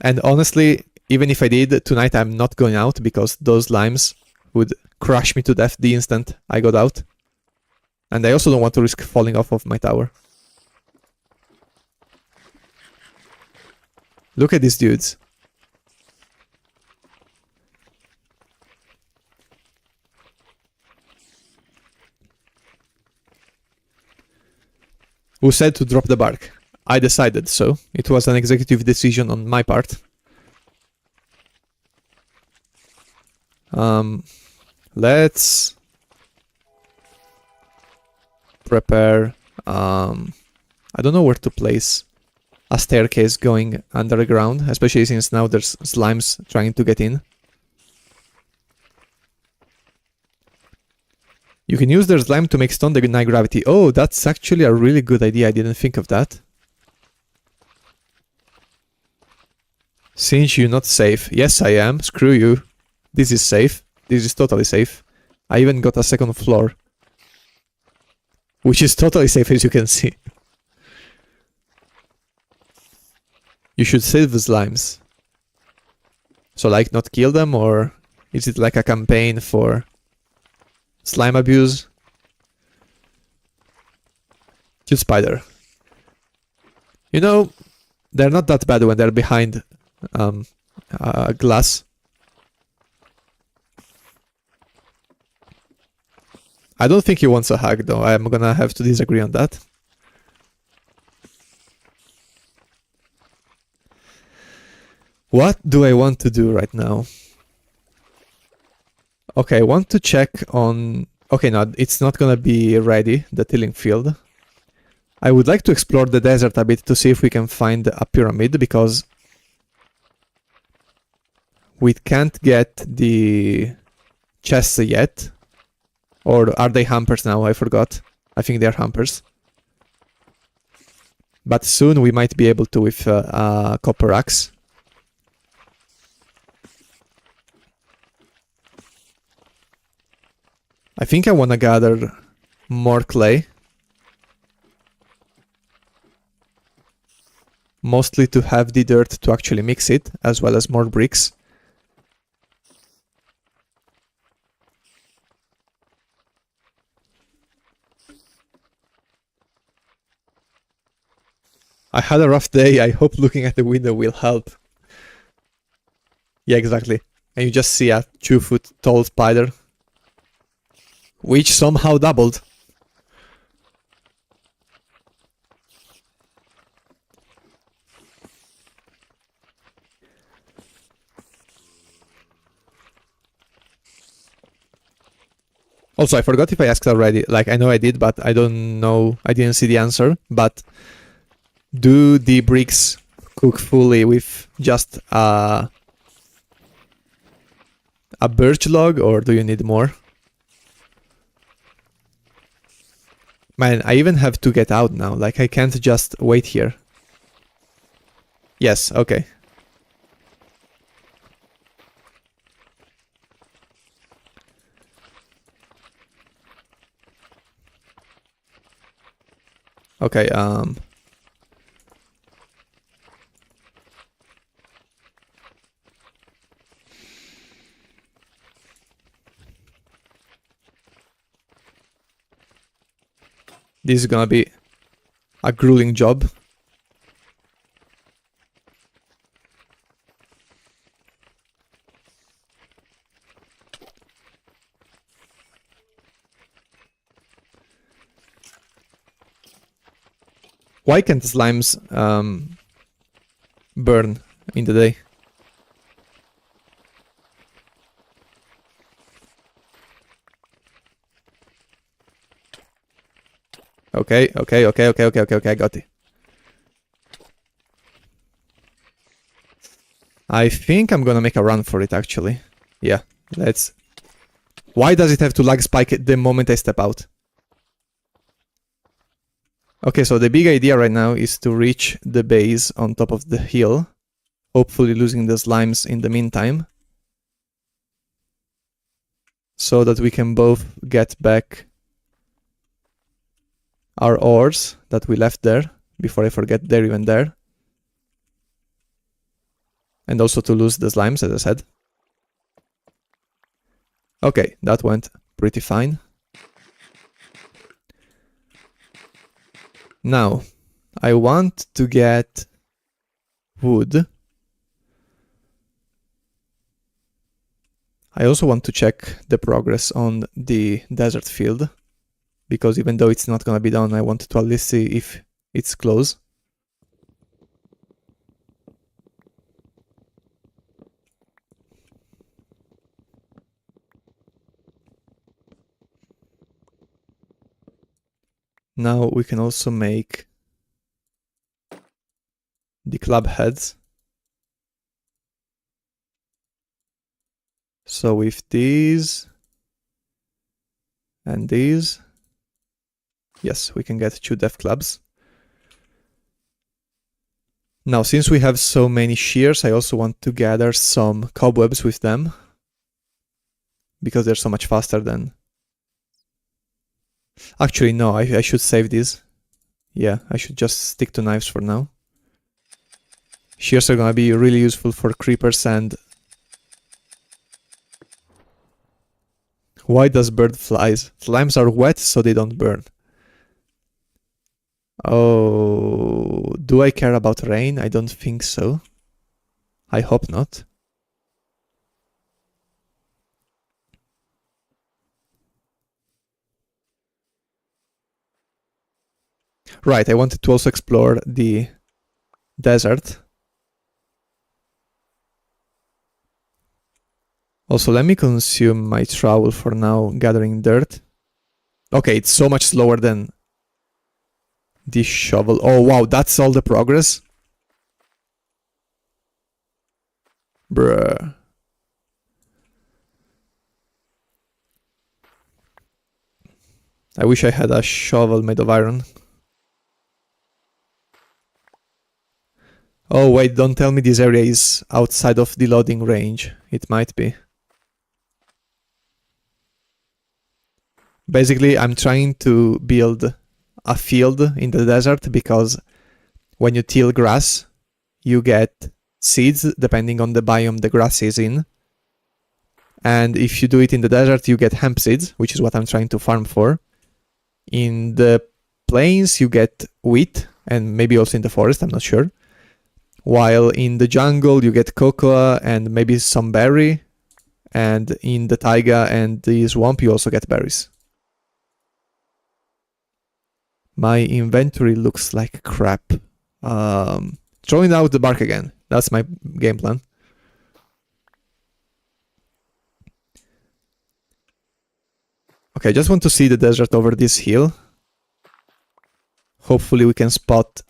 And honestly, even if I did, tonight I'm not going out because those limes would crush me to death the instant I got out. And I also don't want to risk falling off of my tower. Look at these dudes. Who said to drop the bark? I decided so. It was an executive decision on my part. Let's prepare... I don't know where to place a staircase going underground, especially since now there's slimes trying to get in. You can use their slime to make stone deny gravity. Oh, that's actually a really good idea. I didn't think of that. Since you're not safe. Yes, I am. Screw you. This is safe. This is totally safe. I even got a second floor. Which is totally safe, as you can see. You should save the slimes. So, like, not kill them, or is it like a campaign for slime abuse? Kill spider. You know, they're not that bad when they're behind glass. I don't think he wants a hug, though. I'm gonna have to disagree on that. What do I want to do right now? Okay, I want to check on... okay, no, it's not gonna be ready, the tilling field. I would like to explore the desert a bit to see if we can find a pyramid, because we can't get the chests yet. Or are they hampers now? I forgot. I think they're hampers. But soon we might be able to with a copper axe. I think I want to gather more clay. Mostly to have the dirt to actually mix it, as well as more bricks. I had a rough day. I hope looking at the window will help. Yeah, exactly. And you just see a 2-foot tall spider, which somehow doubled. Also, I forgot if I asked already. Like, I know I did, but I don't know. I didn't see the answer. But do the bricks cook fully with just a birch log, or do you need more? Man, I even have to get out now. Like, I can't just wait here. Yes, okay. Okay, this is gonna be a grueling job. Why can't slimes burn in the day? Okay, I got it. I think I'm gonna make a run for it, actually. Yeah, let's... Why does it have to lag spike the moment I step out? Okay, so the big idea right now is to reach the base on top of the hill, hopefully losing the slimes in the meantime, so that we can both get back our ores that we left there, before I forget they're even there. And also to lose the slimes, as I said. Okay, that went pretty fine. Now, I want to get wood. I also want to check the progress on the desert field, because even though it's not gonna be done, I want to at least see if it's close. Now we can also make the club heads. So with these and these, yes, we can get 2 death clubs. Now, since we have so many shears, I also want to gather some cobwebs with them, because they're so much faster than... Actually, no, I should save these. Yeah, I should just stick to knives for now. Shears are gonna be really useful for creepers and... Why does bird flies? Slimes are wet, so they don't burn. Oh, do I care about rain? I don't think so. I hope not. Right, I wanted to also explore the desert. Also, let me consume my trowel for now, gathering dirt. Okay, it's so much slower than this shovel. Oh wow, that's all the progress? Bruh. I wish I had a shovel made of iron. Oh wait, don't tell me this area is outside of the loading range. It might be. Basically, I'm trying to build a field in the desert, because when you till grass, you get seeds depending on the biome the grass is in. And if you do it in the desert, you get hemp seeds, which is what I'm trying to farm for. In the plains, you get wheat, and maybe also in the forest, I'm not sure. While in the jungle you get cocoa and maybe some berry, and in the taiga and the swamp you also get berries. My inventory looks like crap. Throwing out the bark again. That's my game plan. Okay, I just want to see the desert over this hill. Hopefully we can spot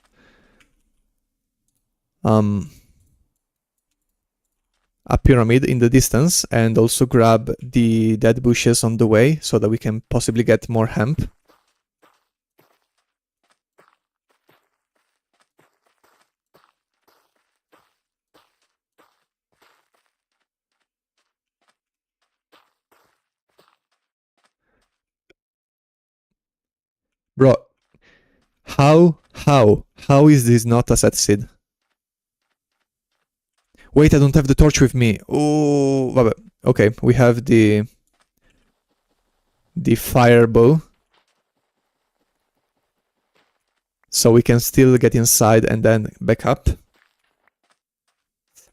a pyramid in the distance and also grab the dead bushes on the way so that we can possibly get more hemp. Bro, how is this not a set seed? Wait, I don't have the torch with me. Oh, okay, we have the fire bow. So we can still get inside and then back up.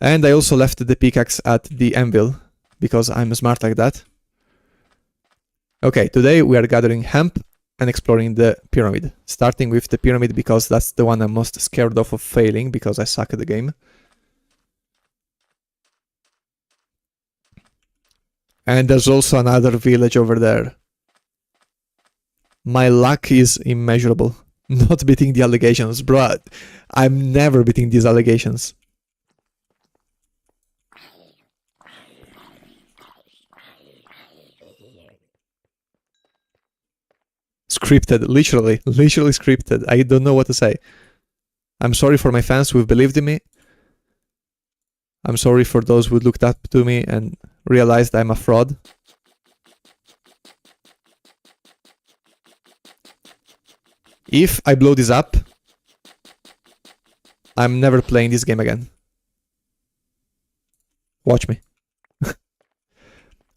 And I also left the pickaxe at the anvil, because I'm smart like that. Okay, today we are gathering hemp and exploring the pyramid. Starting with the pyramid because that's the one I'm most scared of failing, because I suck at the game. And there's also another village over there. My luck is immeasurable. Not beating the allegations, bro. I'm never beating these allegations. Scripted, literally scripted. I don't know what to say. I'm sorry for my fans who believed in me. I'm sorry for those who looked up to me and realized I'm a fraud. If I blow this up, I'm never playing this game again. Watch me.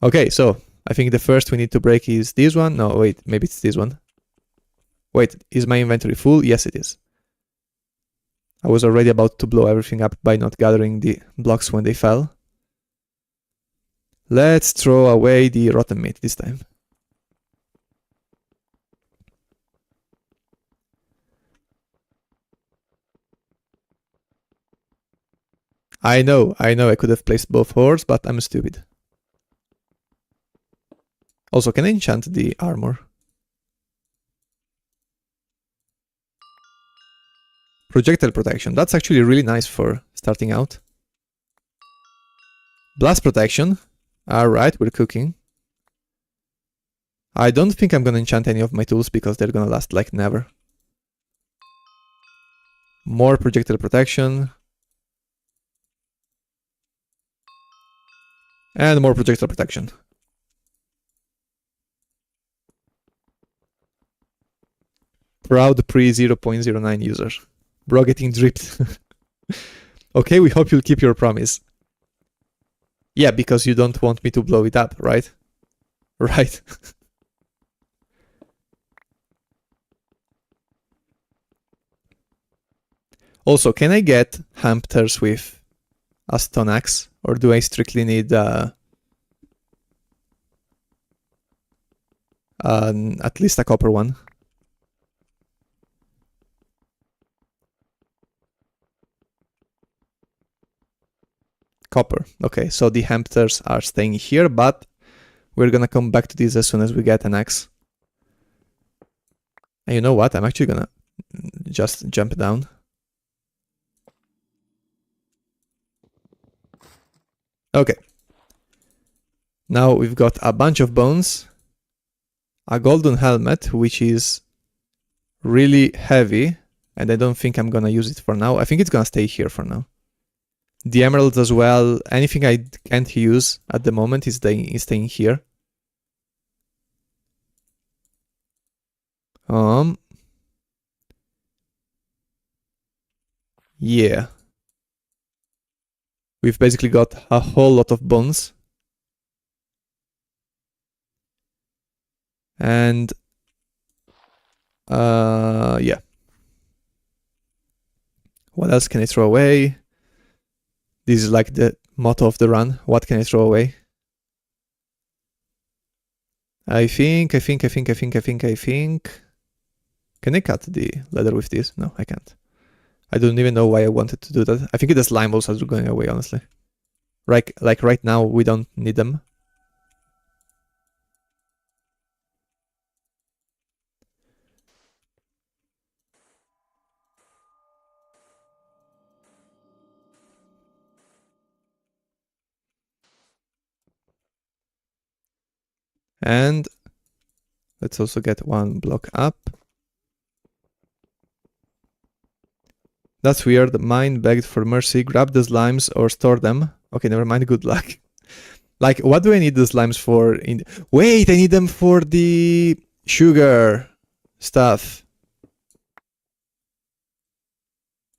Okay, so I think the first we need to break is this one. No, wait, maybe it's this one. Wait, is my inventory full? Yes, it is. I was already about to blow everything up by not gathering the blocks when they fell. Let's throw away the rotten meat this time. I know I could have placed both ores, but I'm stupid. Also, can I enchant the armor? Projectile protection, that's actually really nice for starting out. Blast protection, alright, we're cooking. I don't think I'm gonna enchant any of my tools because they're gonna last like never. More projectile protection. And more projectile protection. Proud pre 0.09 user. Bro getting dripped. Okay, we hope you'll keep your promise. Yeah, because you don't want me to blow it up, right? Right. Also, can I get hamsters with a stone axe? Or do I strictly need at least a copper one? Copper. Okay, so the hamsters are staying here, but we're gonna come back to this as soon as we get an axe. And you know what? I'm actually gonna just jump down. Okay. Now we've got a bunch of bones, a golden helmet, which is really heavy, and I don't think I'm gonna use it for now. I think it's gonna stay here for now. The emeralds as well. Anything I can't use at the moment is staying here. Yeah. We've basically got a whole lot of bones. And yeah. What else can I throw away? This is like the motto of the run. What can I throw away? I think. Can I cut the leather with this? No, I can't. I don't even know why I wanted to do that. I think the slime balls are going away, honestly. Like right now, we don't need them. And let's also get one block up. That's weird. Mine begged for mercy. Grab the slimes or store them. Okay, never mind. Good luck. Like, what do I need the slimes for? Wait, I need them for the sugar stuff.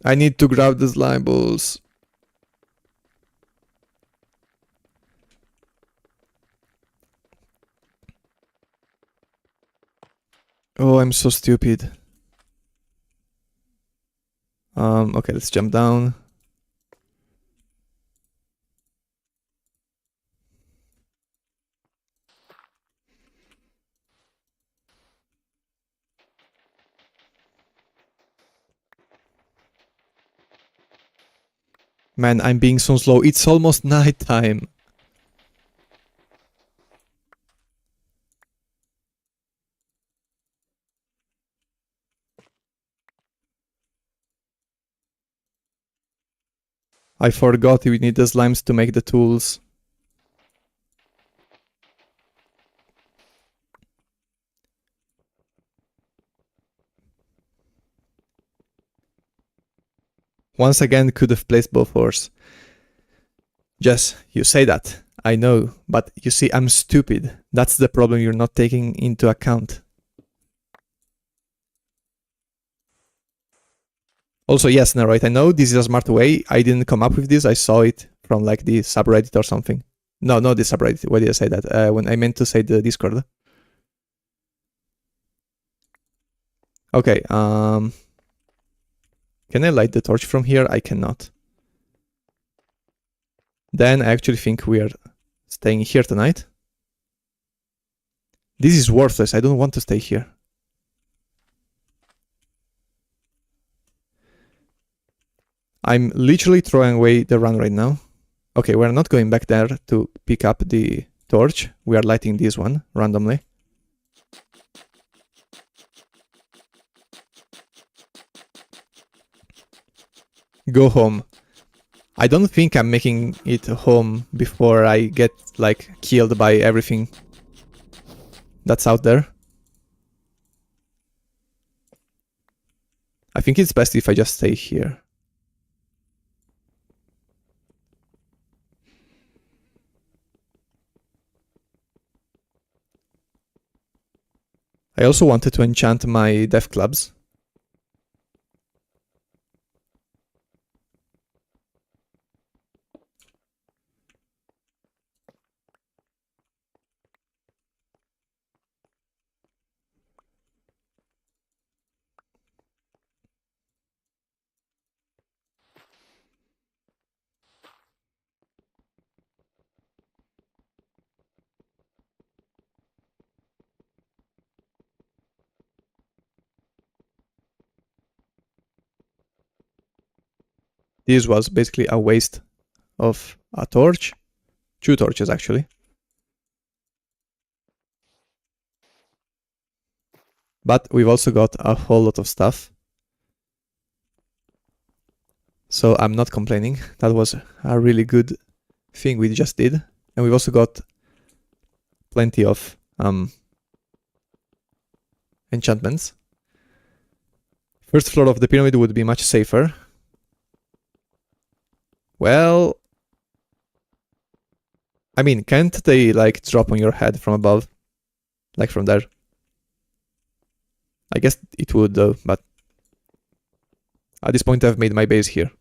I need to grab the slime balls. Oh, I'm so stupid. Okay, let's jump down. Man, I'm being so slow. It's almost nighttime. I forgot we need the slimes to make the tools. Once again, could have placed both ores. Jess, you say that. I know, but you see, I'm stupid. That's the problem you're not taking into account. Also, yes, Naroid, I know this is a smart way. I didn't come up with this. I saw it from like the subreddit or something. No, not the subreddit. Why did I say that? When I meant to say the Discord. Okay, can I light the torch from here? I cannot. Then I actually think we are staying here tonight. This is worthless. I don't want to stay here. I'm literally throwing away the run right now. Okay, we're not going back there to pick up the torch. We are lighting this one randomly. Go home. I don't think I'm making it home before I get like killed by everything that's out there. I think it's best if I just stay here. I also wanted to enchant my death clubs. This was basically a waste of a torch. 2 torches, actually. But we've also got a whole lot of stuff. So I'm not complaining. That was a really good thing we just did. And we've also got plenty of enchantments. First floor of the pyramid would be much safer. Well, I mean, can't they like drop on your head from above? Like from there? I guess it would though, but at this point I've made my base here.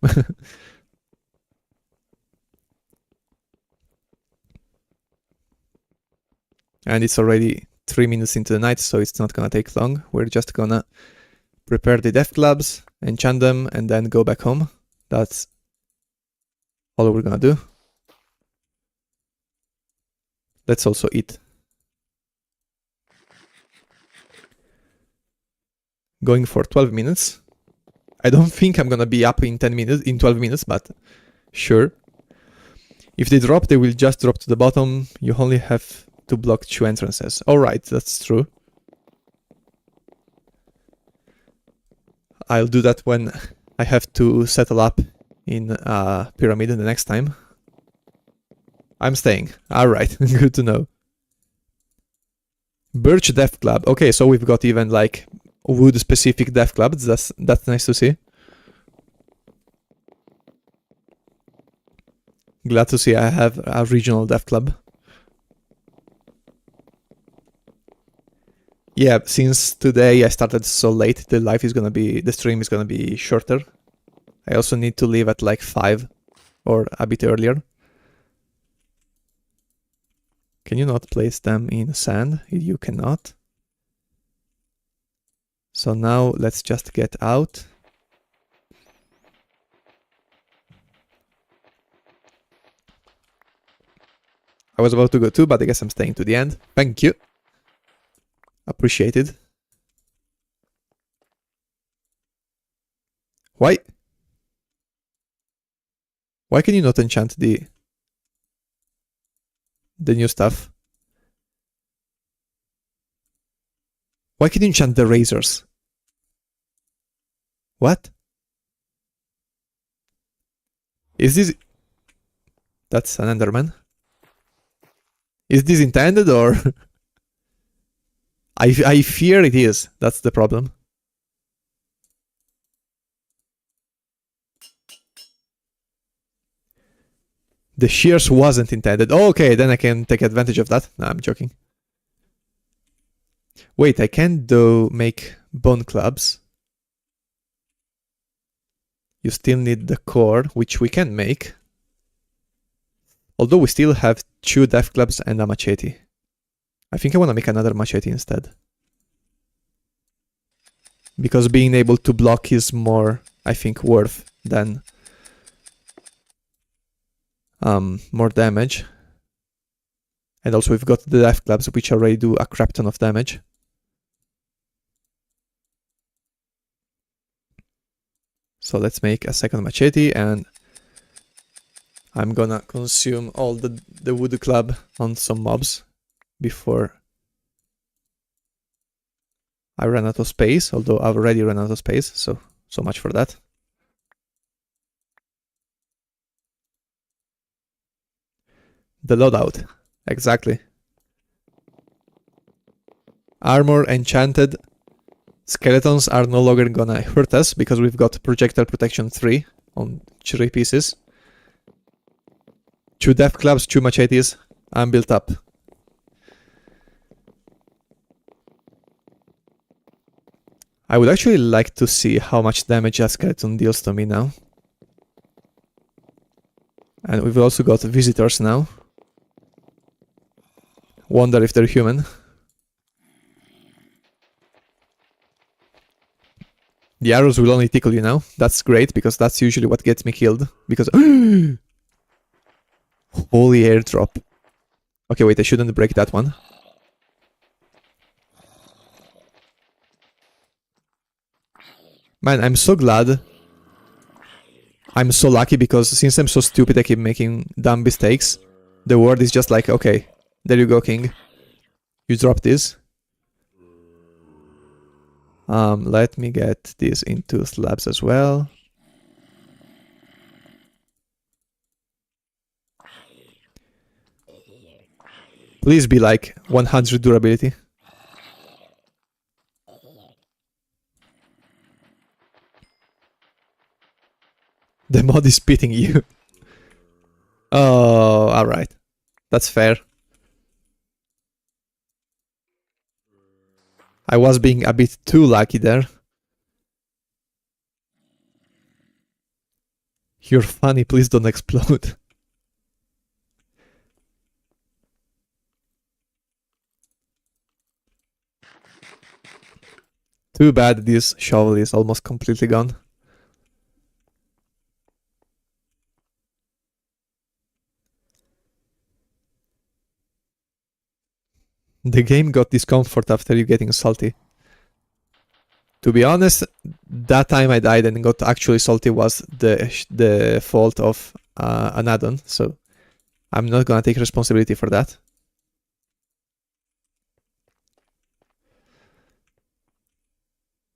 And it's already 3 minutes into the night, so it's not gonna take long. We're just gonna Prepare the death clubs, enchant them, and then go back home. That's all we're gonna do. Let's also eat. Going for 12 minutes. I don't think I'm gonna be up in 12 minutes, but sure. If they drop, they will just drop to the bottom. You only have to block 2 entrances. Alright, that's true. I'll do that when I have to settle up in Pyramid the next time. I'm staying. Alright, good to know. Birch Death Club. Okay, so we've got even like wood specific death clubs. That's nice to see. Glad to see I have a regional death club. Yeah, since today I started so late, the stream is gonna be shorter. I also need to leave at like 5 or a bit earlier. Can you not place them in sand? You cannot. So now let's just get out. I was about to go too, but I guess I'm staying to the end. Thank you. Appreciated. Why? Why can you not enchant the new stuff? Why can you enchant the razors? What? Is this... That's an Enderman. Is this intended or... I fear it is. That's the problem. The shears wasn't intended. Oh, okay, then I can take advantage of that. No, I'm joking. Wait, I can though make bone clubs. You still need the core, which we can make. Although we still have 2 death clubs and a machete. I think I want to make another machete instead. Because being able to block is more, I think, worth than more damage. And also we've got the death clubs, which already do a crap ton of damage. So let's make a second machete, and I'm gonna consume all the wood club on some mobs before I run out of space, although I've already run out of space, so much for that. The loadout, exactly. Armor enchanted. Skeletons are no longer gonna hurt us because we've got projectile protection 3 on 3 pieces. 2 death clubs, 2 machetes. I'm built up. I would actually like to see how much damage a skeleton deals to me now. And we've also got visitors now. Wonder if they're human. The arrows will only tickle you now. That's great, because that's usually what gets me killed. Because... Holy airdrop. Okay, wait, I shouldn't break that one. Man, I'm so glad. I'm so lucky because since I'm so stupid I keep making dumb mistakes. The word is just like, okay, there you go, king. You drop this. Let me get this into slabs as well. Please be like 100 durability. The mod is beating you. Oh, alright. That's fair. I was being a bit too lucky there. You're funny, please don't explode. Too bad this shovel is almost completely gone. The game got discomfort after you getting salty. To be honest, that time I died and got actually salty was the fault of an add-on, so I'm not gonna take responsibility for that.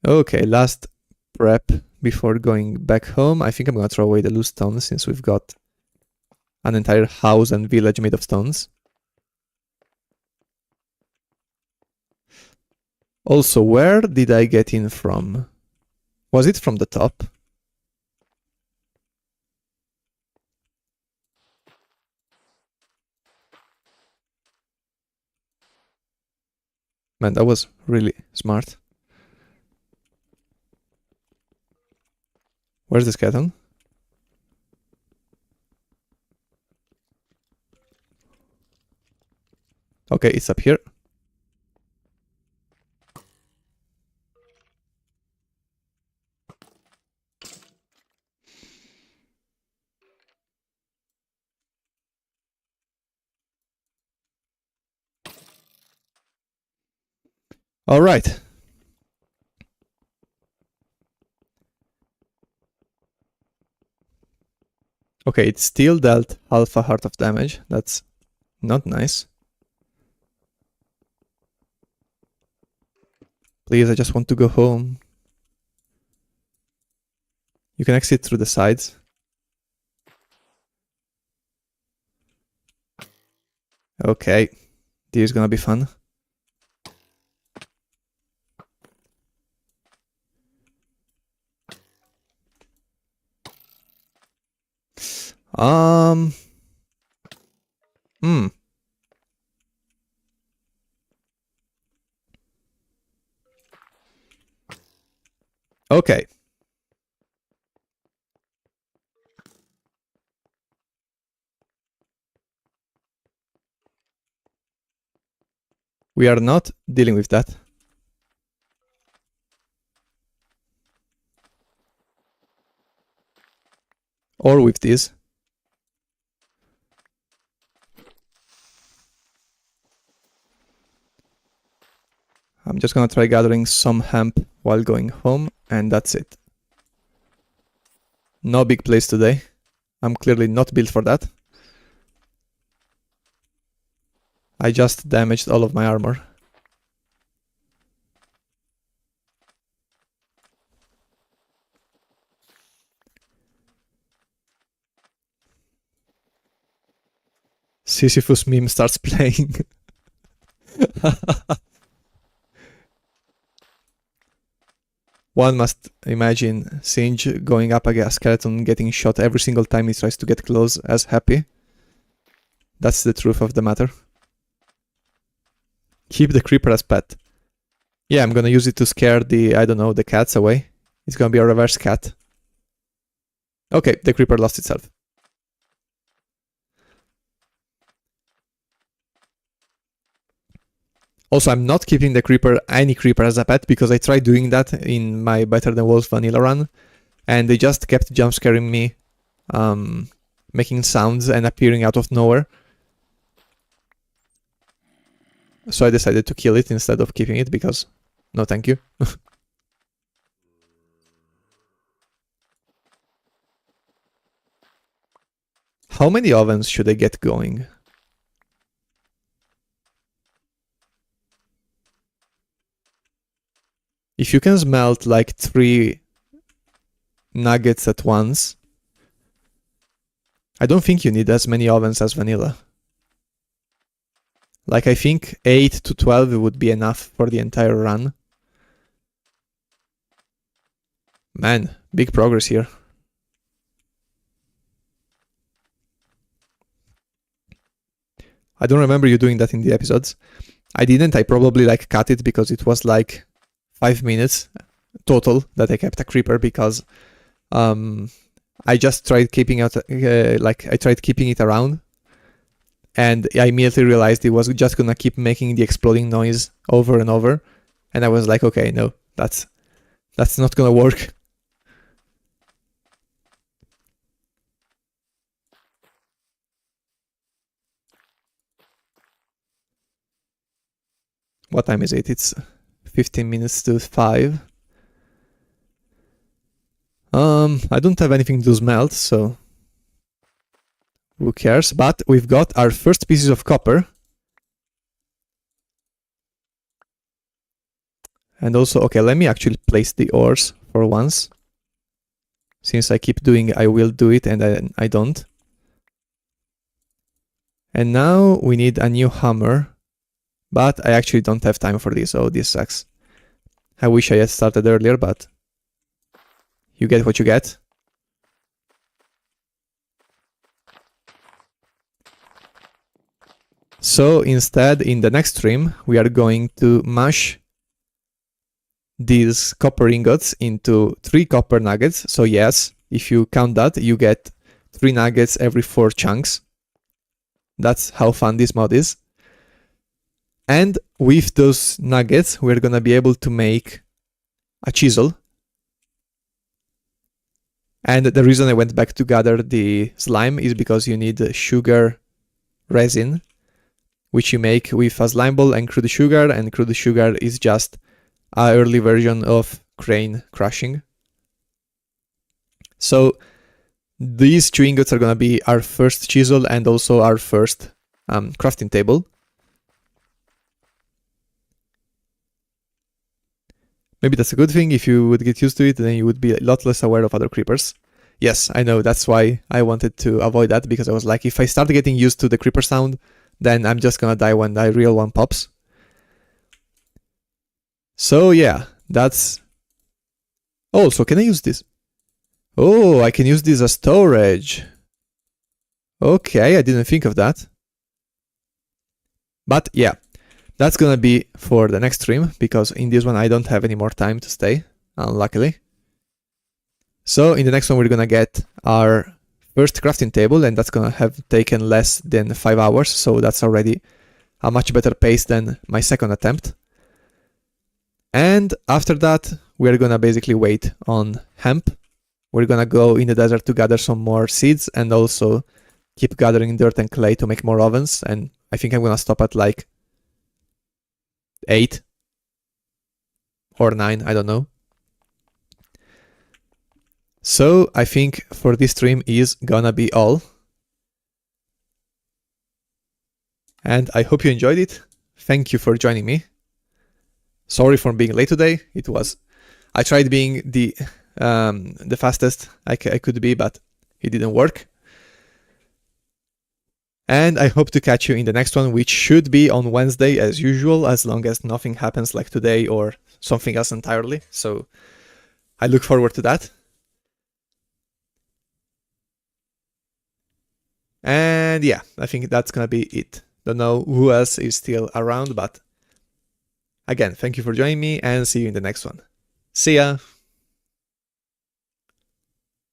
Okay, last prep before going back home. I think I'm gonna throw away the loose stones since we've got an entire house and village made of stones. Also, where did I get in from? Was it from the top? Man, that was really smart. Where's the skeleton? Okay, it's up here. All right. Okay, it still dealt half a heart of damage. That's not nice. Please, I just want to go home. You can exit through the sides. Okay, this is gonna be fun. Hmm. Okay. We are not dealing with that. Or with this. I'm just gonna try gathering some hemp while going home, and that's it. No big plays today. I'm clearly not built for that. I just damaged all of my armor. Sisyphus meme starts playing. One must imagine Singe going up against a skeleton, getting shot every single time he tries to get close, as happy. That's the truth of the matter. Keep the creeper as pet. Yeah, I'm gonna use it to scare the, I don't know, the cats away. It's gonna be a reverse cat. Okay, the creeper lost itself. Also, I'm not keeping the creeper, any creeper as a pet, because I tried doing that in my Better Than Wolves vanilla run, and they just kept jump scaring me, making sounds and appearing out of nowhere. So I decided to kill it instead of keeping it, because no thank you. How many ovens should I get going? If you can smelt like 3 nuggets at once, I don't think you need as many ovens as vanilla. Like, I think 8 to 12 would be enough for the entire run. Man, big progress here. I don't remember you doing that in the episodes. I didn't, I probably like cut it because it was like 5 minutes total that I kept a creeper, because I just tried keeping out, I tried keeping it around, and I immediately realized it was just gonna keep making the exploding noise over and over, and I was like, okay, no, that's That's not gonna work. What time is it? It's 15 minutes to 5. I don't have anything to smelt, so who cares? But we've got our first pieces of copper. And also, okay, let me actually place the ores for once. Since I keep doing, I will do it, and I don't. And now we need a new hammer. But I actually don't have time for this. Oh, this sucks. I wish I had started earlier, but you get what you get. So instead, in the next stream, we are going to mash these copper ingots into 3 copper nuggets. So yes, if you count that, you get 3 nuggets every 4 chunks. That's how fun this mod is. And with those nuggets, we're gonna be able to make a chisel. And the reason I went back to gather the slime is because you need sugar resin, which you make with a slime ball and crude sugar, and crude sugar is just an early version of crane crushing. So these 2 ingots are gonna be our first chisel and also our first crafting table. Maybe that's a good thing. If you would get used to it, then you would be a lot less aware of other creepers. Yes, I know, that's why I wanted to avoid that, because I was like, if I start getting used to the creeper sound, then I'm just gonna die when the real one pops. So yeah, that's... Oh, so can I use this? Oh, I can use this as storage. Okay, I didn't think of that. But yeah, that's gonna be for the next stream, because in this one I don't have any more time to stay, unluckily. So in the next one we're gonna get our first crafting table, and that's gonna have taken less than 5 hours, so that's already a much better pace than my second attempt. And after that, we're gonna basically wait on hemp. We're gonna go in the desert to gather some more seeds, and also keep gathering dirt and clay to make more ovens, and I think I'm gonna stop at like 8 or 9, I don't know. So I think for this stream is gonna be all. And I hope you enjoyed it. Thank you for joining me. Sorry for being late today. I tried being the fastest I could be, but it didn't work. And I hope to catch you in the next one, which should be on Wednesday as usual, as long as nothing happens like today or something else entirely. So I look forward to that. And yeah, I think that's gonna be it. Don't know who else is still around, but again, thank you for joining me, and see you in the next one. See ya!